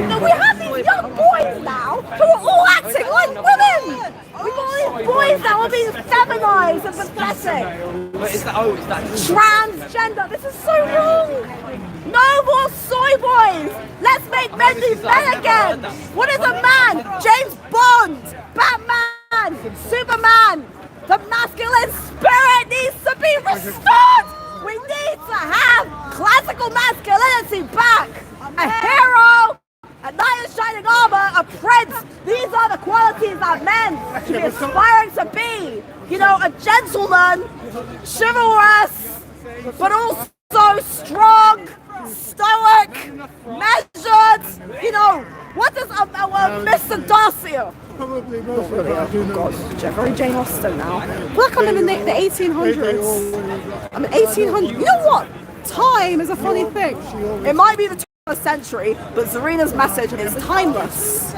A: No, we have these young boys now who are all acting like women! We've got all these boys now who are being feminized and pathetic.
D: Is that
A: Transgender, this is so wrong! No more soy boys! Let's make men be men again! What is a man? James Bond! Batman! Superman! The masculine spirit needs to be restored! We need to have classical masculinity back! A hero! A knight in shining armor, a prince! These are the qualities that men should be aspiring to be! You know, a gentleman, chivalrous, but also strong, stoic, measured, you know, what does Mr. Darcy?
F: Probably
A: Oh God, very Jane Austen now. I feel like I'm in the 1800s. I'm in 1800. You know what? Time is a funny thing. It might be the 20th century, but Zarina's message is timeless.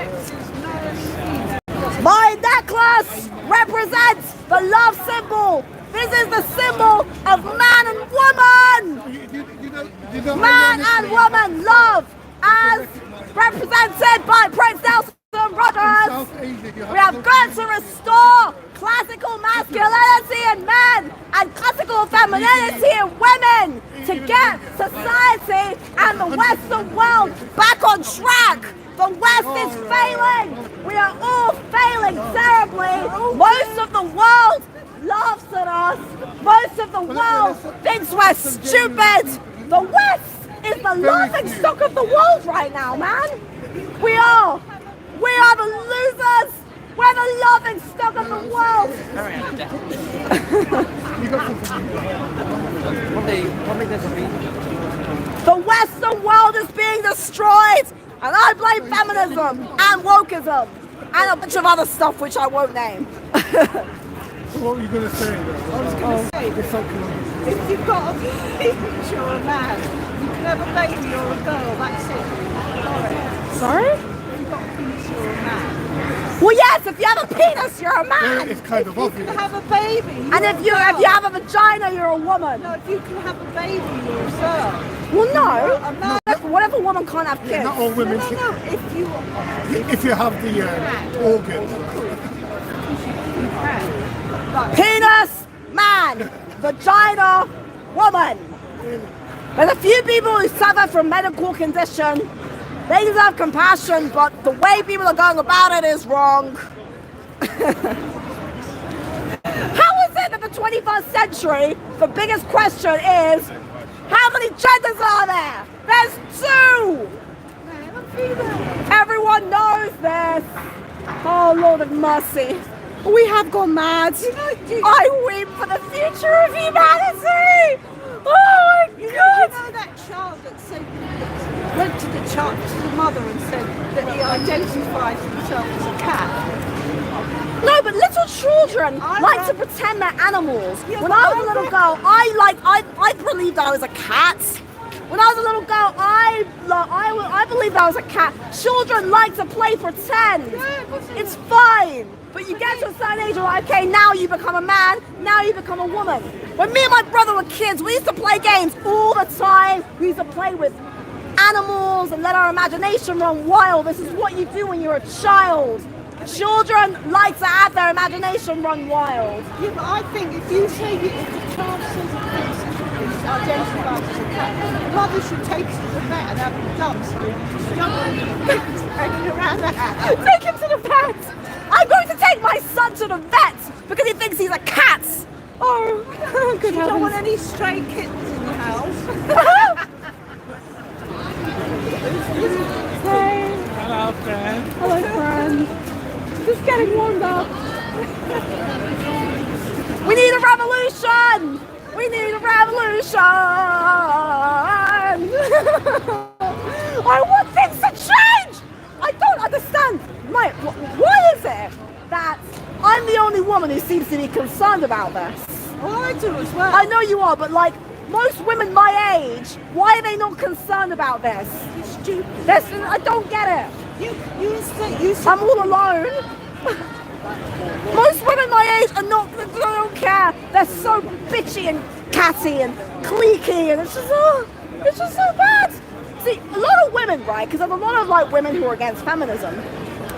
A: My necklace represents the love symbol. This is the symbol of man and woman. Man and woman love as represented by Prince Nelson Rogers. We have got to restore classical masculinity in men and classical femininity in women to get society and the Western world back on track. The West is failing. We are all failing terribly. Most of the world laughs at us. Most of the world thinks we're stupid. The West is the laughing stock of the world right now, man. We are. We are the losers. We're the laughing stock of the world. The Western world is being destroyed, and I blame feminism and wokeism and a bunch of other stuff which I won't name.
F: What were you going to say? I was going to say that if you've got a penis, you're a man. You can have a baby or a girl, that's it.
A: Sorry?
F: If you've got a penis, you're a man.
A: Well, yes, if you have a penis, you're a man.
F: It's kind of obvious. You can have a baby.
A: And if you have a vagina, you're a woman.
F: No, if you can have a baby, you're a girl.
A: Well, no. What if a woman can't have kids?
F: Not all women. No.
G: If you have the organ.
A: Penis, man. Vagina, woman. There's a few people who suffer from medical condition. They deserve compassion, but the way people are going about it is wrong. 21st century, the biggest question is, how many genders are there? There's 2! Everyone knows this. Oh, Lord of mercy. We have gone mad. I weep for the future of humanity. Oh my God.
F: You know that child that said, went to the mother and said that he identifies himself as a cat?
A: No, but little children like to pretend they're animals. When I was a little girl, I believed I was a cat. When I was a little girl, I believed I was a cat. Children like to play pretend. It's fine. But you get to a certain age, you're like, okay, now you become a man, now you become a woman. When me and my brother were kids, we used to play games all the time. We used to play with animals and let our imagination run wild. This is what you do when you're a child. Children like to have their imagination run wild.
F: Yeah, but I think if you say if the child says it's identified as a cat, the mother should take it to the vet and have it done. So you don't take it around the house.
A: Take him to the vet. I'm going to take my son to the vet because he thinks he's a cat. Oh, good
F: You don't want
A: heavens.
F: any stray kittens in the house.
A: Hey.
H: Hello, friend.
A: Hello, friend. Just getting warmed up. We need a revolution! We need a revolution! I want things to change! I don't understand. Why is it that I'm the only woman who seems to be concerned about this?
F: Well, I do as well.
A: I know you are, but like most women my age, why are they not concerned about this?
F: It's stupid.
A: I don't get it.
F: You
A: I'm all alone. Most women my age are not, they don't care. They're so bitchy and catty and cliquey, and it's just so bad. See, a lot of women, right, because there's a lot of like women who are against feminism,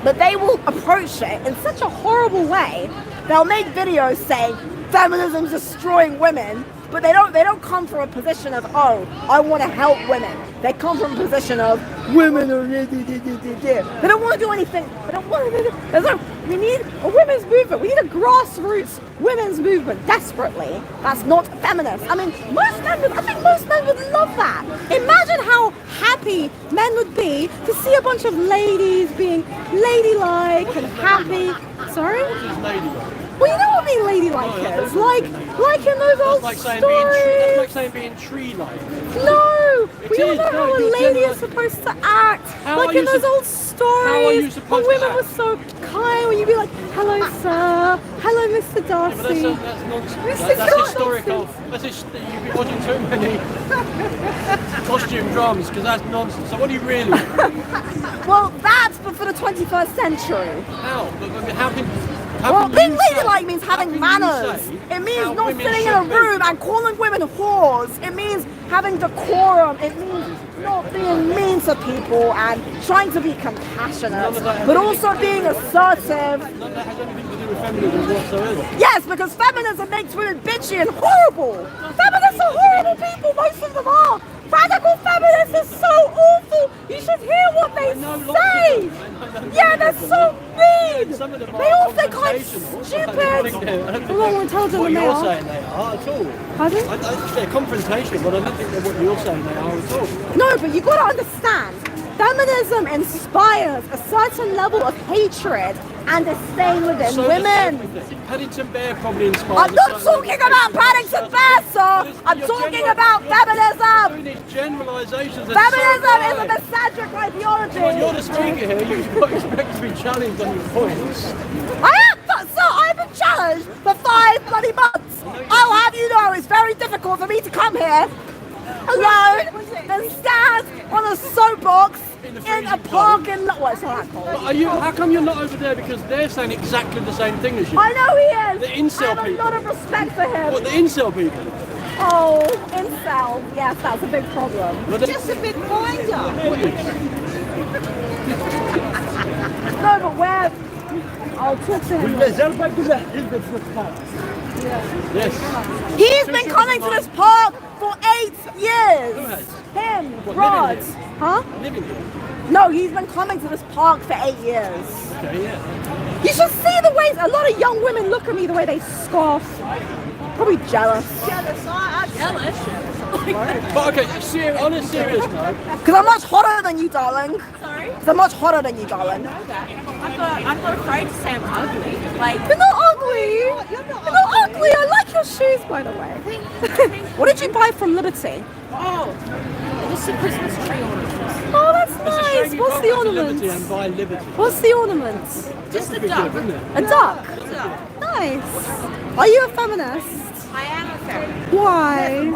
A: but they will approach it in such a horrible way. They'll make videos saying feminism's destroying women, but they don't come from a position of, oh, I want to help women. They come from a position of women are they don't want to do anything. They don't want to do. We need a women's movement. We need a grassroots women's movement desperately. That's not feminist. I mean, I think most men would love that. Imagine how happy men would be to see a bunch of ladies being ladylike and happy. Sorry? Well, you know what being ladylike is? Like in those old
H: Like saying
A: stories.
H: that's like saying being tree-like.
A: No! We all
H: is,
A: know
H: no,
A: how a
H: you're
A: lady is
H: generalising.
A: supposed to act.
H: How
A: Like
H: are
A: in
H: you
A: those
H: sup-
A: old stories.
H: how are you
A: when
H: supposed to
A: women
H: act?
A: were so kind, when you'd be like, hello sir, hello Mr.
H: But
A: Darcy.
H: that's nonsense.
A: This is
H: That's
A: not
H: historical.
A: nonsense.
H: You've been watching too many costume dramas because that's nonsense. So what do you really want?
A: Well, that's but for the 21st century.
H: How? How
A: Well,
H: can
A: being
H: you say-
A: ladylike means having
H: how can you
A: manners.
H: say
A: It means
H: how
A: not
H: women
A: sitting in a
H: should be?
A: room and calling women whores. It means having decorum. It means not being mean to people and trying to be compassionate, but also being assertive.
H: None of that has anything to do with feminism whatsoever.
A: Yes, because feminism makes women bitchy and horrible. Feminists are horrible people, most of them are. Radical feminists are so awful. You should hear what they say. Yeah, they're so mean.
H: Some of them
A: They
H: are
A: all think I'm
H: confrontational. I don't think
A: stupid.
H: they're-
A: A lot more intelligent
H: what
A: than they
H: you're
A: are.
H: saying they are at all.
A: Pardon?
H: I think they're confrontational, but I don't think they're what you're saying they are at all.
A: No, but you got to understand, feminism inspires a certain level of hatred and disdain within
H: So does
A: women.
H: everything. Paddington Bear probably inspired.
A: I'm not talking about Paddington Bear, sir. I'm talking about feminism.
H: Doing these generalisations.
A: Feminism is a misandric ideology.
H: Well, you're the speaker here. You've got expect to be challenged on your points.
A: I am, but sir, I've been challenged for 5 bloody months. I'll have you know it's very difficult for me to come here alone and stand on a soapbox in a parking lot. Well, it's not that cold.
H: Are you? How come you're not over there? Because they're saying exactly the same thing as you.
A: I know he is.
H: The incel
A: I have a
H: people.
A: lot of respect for him.
H: What, the incel people?
A: Oh, incel. Yes, that's a big problem.
H: But they-
F: Just a bit wider.
A: No, but where? I'll talk to him.
H: Yes.
A: He's been coming to this park for 8 years.
H: Who has?
A: Him,
H: What,
A: Rod.
H: living here?
A: Huh?
H: Living here.
A: No, he's been coming to this park for 8 years.
H: Okay, yeah.
A: You should see the ways a lot of young women look at me, the way they scoff.
C: Probably jealous.
B: Jealous?
H: But okay, on a serious note,
C: Because I'm much hotter than you, darling.
B: Sorry?
C: Because I'm much hotter than you, darling.
B: I'm not afraid to say I'm ugly. Like,
C: You're not ugly. You're not ugly. I like your shoes, by the way. What did you buy from Liberty?
B: oh, just a Christmas tree ornament.
C: Oh, that's
H: it's a
C: nice.
H: shame you
C: What's
H: can't
C: the
H: go to Liberty
C: ornament?
H: and buy Liberty.
C: What's the ornament?
B: Just a duck.
C: A duck. Nice. Are you a feminist?
B: I am a feminist.
C: Why?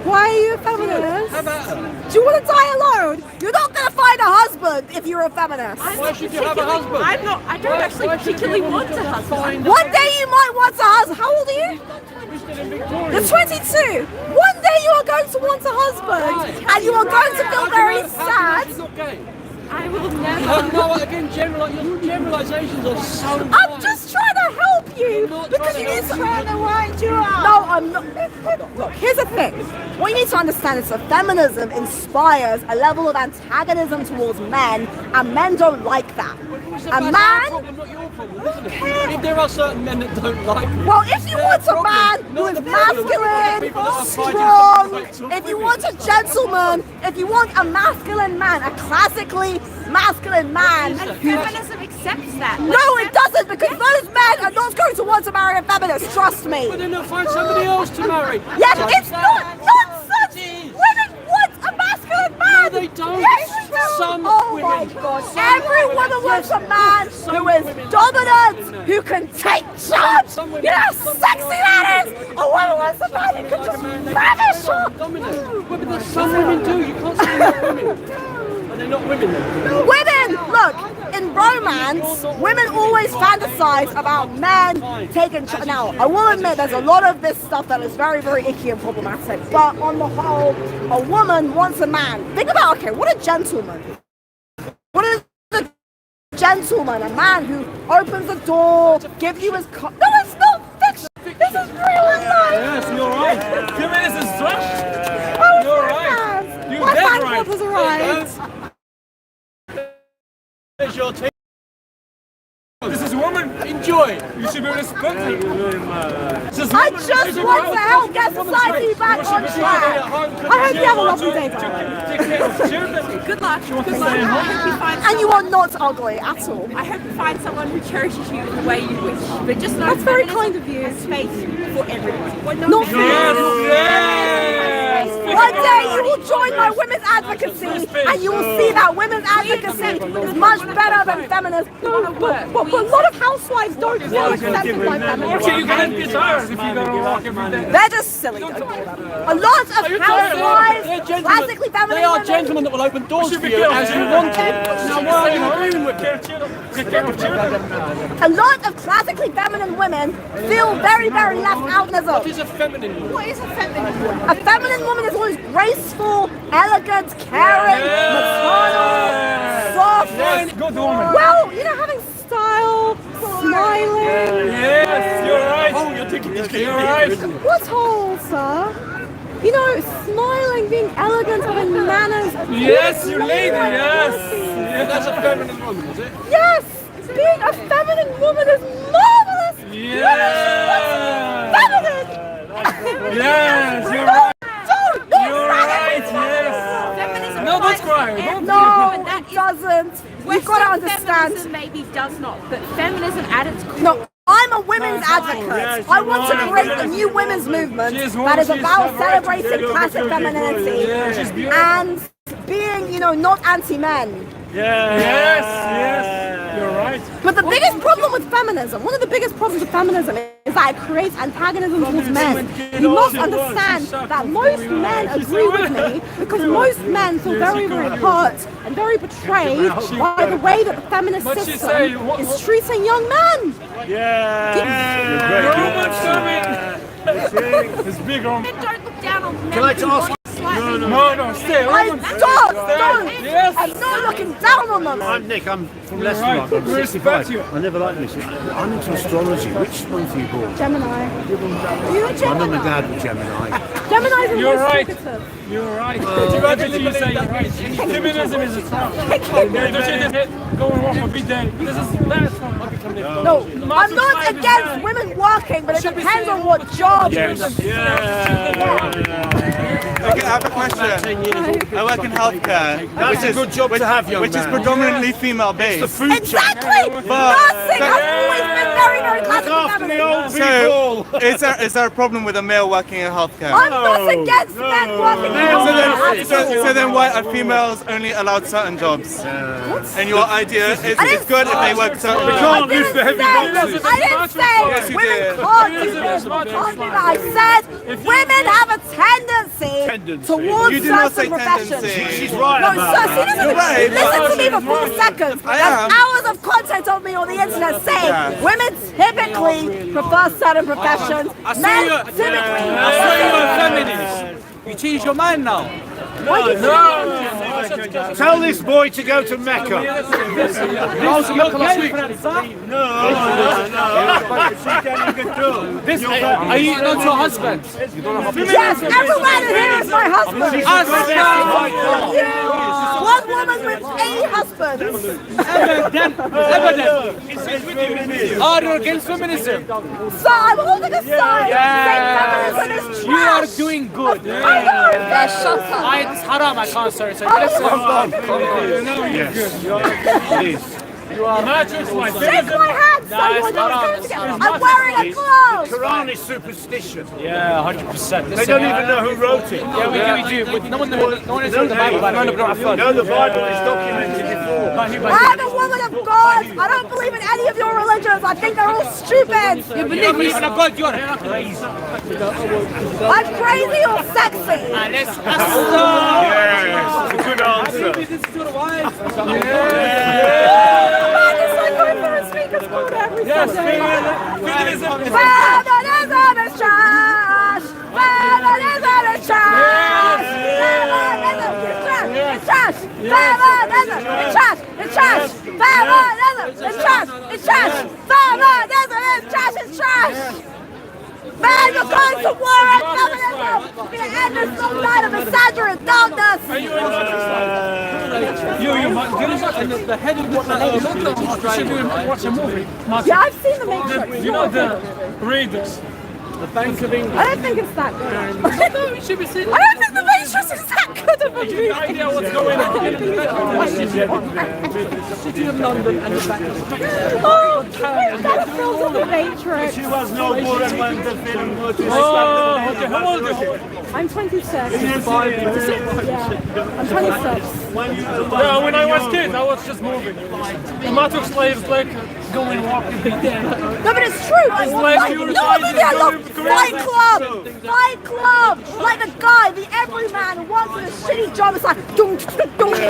C: Why are you a feminist?
H: How about her?
C: Do you want to die alone? You're not going to find a husband if you're a feminist.
H: Why should you have a husband?
B: I don't actually particularly want a husband.
C: One day you might want a husband. How old are you? You're 22. One day you are going to want a husband, and you are going to feel very sad.
H: He's not gay.
B: I will
H: No,
B: never.
H: again, your generalizations are so
C: I'm just trying to help you because you need to wind you up. No, I'm not. Look, here's the thing. What you need to understand is that feminism inspires a level of antagonism towards men, and men don't like that. A man.
H: Problem, not your problem, isn't it? If there are certain men that don't like it.
C: Well, if you want a man who is masculine, strong, if you want a gentleman, if you want a masculine man, a classically masculine man,
B: Feminism accepts that.
C: no, it doesn't, because those men are not going to want to marry a feminist. Trust me.
H: But then they'll find somebody else to marry.
C: Yes, it's not nonsense. Women want a masculine man.
H: No, they don't.
C: Yes, they do.
H: Some
C: oh
H: women.
C: my God! Every woman wants a man who is dominant, who can take charge.
H: Some women-
C: You know how sexy that is. A woman wants a man who can just ravish her.
H: Dominant. Well, but there's some women do. You can't say they're not women. Are they not women then?
C: Women, look, in romance, women always fantasize about men taking charge. Now, I will admit there's a lot of this stuff that is very, very icky and problematic, but on the whole, a woman wants a man. Think about, okay, what a gentleman. What is a gentleman? A man who opens the door, gives you his No, it's not fiction. This is real life.
H: Yes, you're right. Feminism is trash.
C: Oh,
H: You're
C: my
H: right.
C: God.
H: You're
C: My
H: dead
C: fan
H: right.
C: club has arrived.
H: There's your team. This is a woman. Enjoy. You should be respected.
C: I just want to help get society back on track. I hope you have a lovely day, darling.
B: Good luck. Good luck. I hope you find
C: And you are not ugly at all.
B: I hope you find someone who cherishes you the way you wish. But just know
C: That's very
B: feminism
C: kind of you.
B: has space for everybody. Well,
C: Not for
H: Yes.
C: One day you will join my women's advocacy and you will see that women's advocacy is much better than feminism. No, but a lot of housewives don't feel accepted by feminism.
H: You can have guitars if you go to walk every day.
C: They're just silly. Don't do that. A lot of housewives, classically feminine
H: They are
C: women,
H: gentlemen that will open doors for you as you want it. Now why are you agreeing with them?
C: a lot of classically feminine women feel very, very left out.
H: What is a feminine woman?
C: What is a feminine woman? A feminine woman is always graceful, elegant, caring, maternal, soft.
H: Good woman.
C: Well, you know, having style, smiling.
H: Yes, you're right. Oh, you're thinking this game. You're right.
C: What hole, sir? You know, smiling, being elegant, having manners.
H: Yes, you lady, yes. Yeah, that's a feminine woman, is it?
C: Yes! Being a feminine woman is marvelous!
H: Yeah.
C: Feminine!
H: Yes, you're right.
C: Don't!
H: You're right, yes.
B: Feminism
H: No, don't
B: finds
H: cry.
B: every
C: No,
B: woman. That
C: it
B: is-
C: doesn't. You've got to understand.
B: Feminism maybe does not, but feminism at its core.
C: No, I'm a women's advocate. I want to create a new women's movement that is about celebrating classic femininity and being, you know, not anti-men.
H: Yes, yes. You're right.
C: But the biggest problem with feminism, one of the biggest problems with feminism is that it creates antagonism towards men. You must understand that most men agree with me because most men feel very, very hurt and very betrayed by the way that the feminist system is treating young men.
H: It's big on.
B: Men don't look down on men.
G: Can I ask you?
H: No, stay.
C: Don't!
H: Yes.
C: I'm not looking down on them!
G: I'm Nick, I'm from Leicester.
H: right.
G: I'm
H: We respect
G: 65.
H: you.
G: I never liked this. I'm into astrology. Which month are you born?
C: Gemini. Are you a
G: My mum and
C: Gemini?
G: dad were Gemini.
C: Gemini's are
H: You're
C: always
H: right.
C: secretive.
H: You're right. Everything you say, you're right. Feminism is a trap. Go and walk every day. This is that's from
C: No, I'm not against women working, but it depends on what job.
H: Yes.
D: Okay, I have a question. I work in healthcare,
H: That's a good job to have, young
D: which is
H: man.
D: predominantly female based.
C: Exactly! Nursing has always been very, very classically feminine.
D: So, is there a problem with a male working in healthcare?
C: I'm not against men working in
D: So then why are females only allowed certain jobs? And your idea is it's good if they work certain jobs.
C: I didn't say
D: Yes, you
C: women
D: did.
C: can't do this, can't do that. I said women have a tendency towards
D: You did not
C: certain
D: say
C: professions.
D: tendency.
H: She's right
C: No,
H: about
C: sir,
H: that.
C: listen to me for 4 seconds.
D: I
C: There's
D: am.
C: hours of content of me on the internet saying women typically prefer certain professions. Men typically
H: You're a feminist. You change your mind now. Tell this boy to go to Mecca.
E: I was in Mecca last week. Are you not your husband?
C: yes, everyone here is my husband. One woman with 8 husbands.
E: Are you against feminism?
C: So I'm holding a sign saying feminism is trash.
E: You are doing good.
C: I know, shut up.
E: It's haram, I can't say. So
C: Yes. Shake my hand, someone I'm wearing a glove.
H: Quran is superstition.
E: Yeah, 100%.
H: They don't even know who wrote it.
E: Yeah, we do. But no one has read the Bible.
H: No, the Bible is documented before.
C: I'm a woman of God. I don't believe in any of your religions. I think they're all stupid.
E: You believe in God, you are crazy.
C: I'm crazy or sexy.
H: Yes, good answer.
C: It's like going for a speaker's call every Sunday.
H: Feminism is
C: Feminism is trash. Feminism is trash. Feminism is trash. It's trash. Feminism is trash. It's trash. Feminism is trash. It's trash. Feminism is trash. It's trash. Man, you're going to war on feminism. You're going to end this long night of misogyny and darkness.
H: the head of should watch a movie.
C: Yeah, I've seen The Matrix.
H: You know the Raiders. The Bank of England.
C: I don't think it's that good.
H: No, it should be seen.
C: I don't think The Matrix is that good of a
H: You
C: movie.
H: have no idea what's going on. City of London and the back of
C: Oh, that feels like The Matrix.
H: She was no good when the film was. Oh, okay. How old are you?
C: I'm 26. Yeah, I'm 26.
H: Yeah, when I was kid, I was just moving. The matter of slaves, like going walking.
C: No, but it's true. Like,
H: you were
C: no, movie I love. Fight Club. Fight Club. Like the guy, the everyman who wants a shitty job. It's like, dum, dum, dum, dum,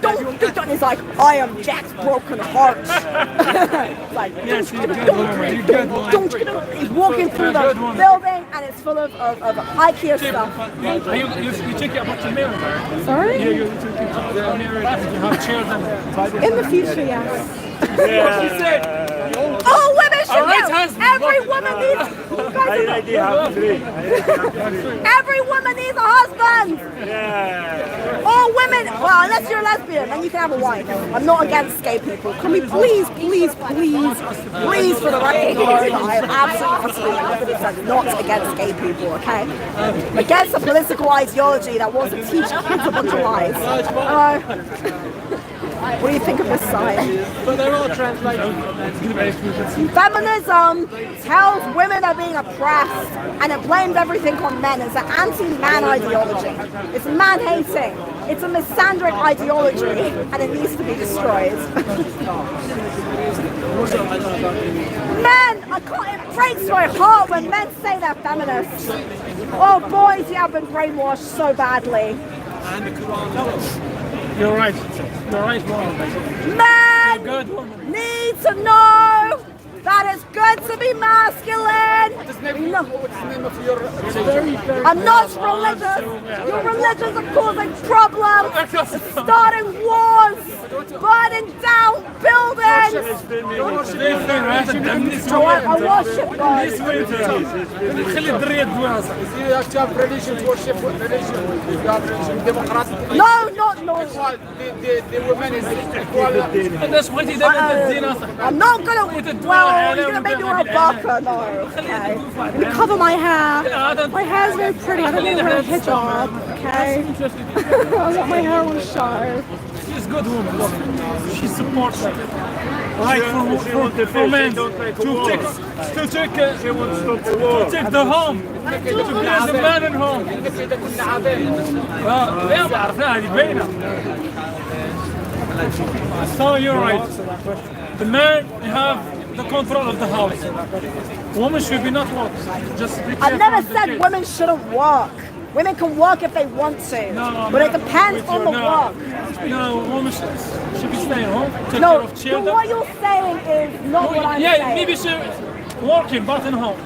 C: dum, dum, dum. It's like, I am Jack's broken heart. It's like,
H: Yes, you're good.
C: he's walking through the building and it's full of IKEA stuff.
H: You check it about the mirror.
C: Sorry?
H: Yeah, you check it about the mirror. You have chairs and.
C: In the future, yes.
H: She said.
C: Oh, women should
H: right
C: know.
H: husband.
C: Every woman needs. Every woman needs a husband. All women. Well, unless you're a lesbian, then you can have a wife. I'm not against gay people. Can we please for the record, I am absolutely 100% not against gay people. Okay, I'm against a political ideology that wants to teach kids a bunch of lies. What do you think of this sign?
H: But they're all translated.
C: Feminism tells women are being oppressed and it blames everything on men. It's an anti-man ideology. It's man-hating. It's a misandric ideology and it needs to be destroyed. Men, it breaks my heart when men say they're feminists. Oh boys, you have been brainwashed so badly.
H: You're right. You're right, Mom.
C: Men
H: Good woman.
C: need to know that it's good to be masculine. No. I'm not religious. Your religions are causing problems. It's starting wars.
A: burning down buildings. I worship God.
H: You have religion to worship religion. You have religion democratic.
A: No, not
H: The women is equal.
A: I'm not gonna. Well, you're gonna make me wear a burqa. No. Okay. Let me cover my hair. My hair's very pretty. I don't need to wear a hijab. Okay. I want my hair on show.
H: She's a good woman. Look, she supports her. Right for men to take the home, to be as a man at home. So you're right. The man have the control of the house. Women should be not work. Just
A: I've never said women shouldn't work. Women can work if they want to, but it depends on the work.
H: No, women should be staying home, take
A: No,
H: care of children.
A: what you're saying is not what I'm saying.
H: Yeah, maybe she working, but in home.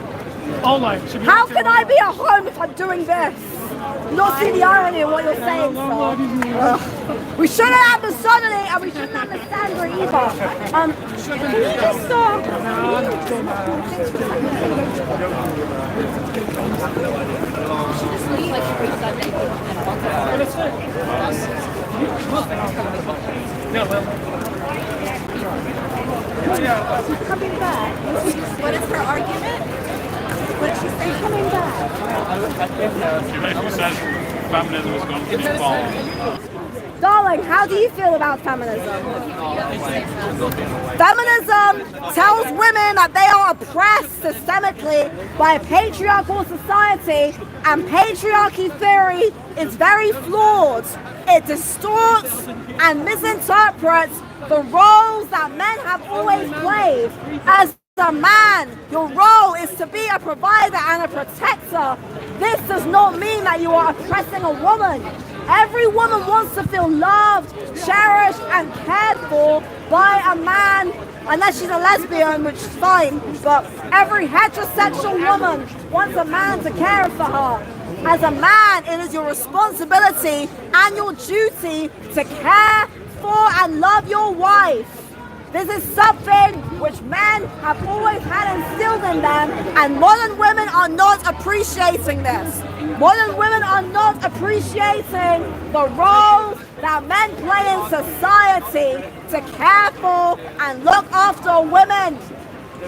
H: All life.
A: How can I be at home if I'm doing this? Not see the irony of what you're saying, sir. We shouldn't have misogyny and we shouldn't have misandry either. Can you just She's coming back. What is her argument? What did she say? Coming back.
J: She basically says feminism is going to be falling.
A: Darling, how do you feel about feminism? Feminism tells women that they are oppressed systemically by a patriarchal society, and patriarchy theory is very flawed. It distorts and misinterprets the roles that men have always played. As a man, your role is to be a provider and a protector. This does not mean that you are oppressing a woman. Every woman wants to feel loved, cherished, and cared for by a man, unless she's a lesbian, which is fine, but every heterosexual woman wants a man to care for her. As a man, it is your responsibility and your duty to care for and love your wife. This is something which men have always had instilled in them, and modern women are not appreciating this. Modern women are not appreciating the role that men play in society to care for and look after women.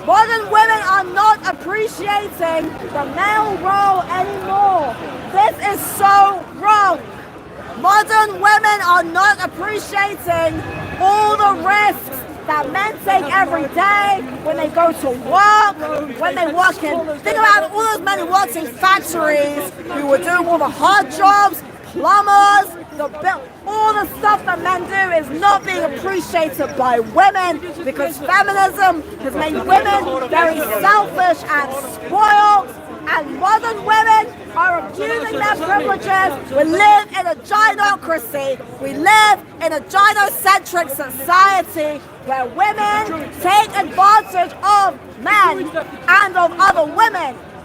A: Modern women are not appreciating the male role anymore. This is so wrong. Modern women are not appreciating all the risks that men take every day when they go to work, when they work in, think about all those men who work in factories, who were doing all the hard jobs, plumbers, all the stuff that men do is not being appreciated by women, because feminism has made women very selfish and spoiled, and modern women are abusing their privileges. We live in a gynocracy. We live in a gynocentric society where women take advantage of men and of other women.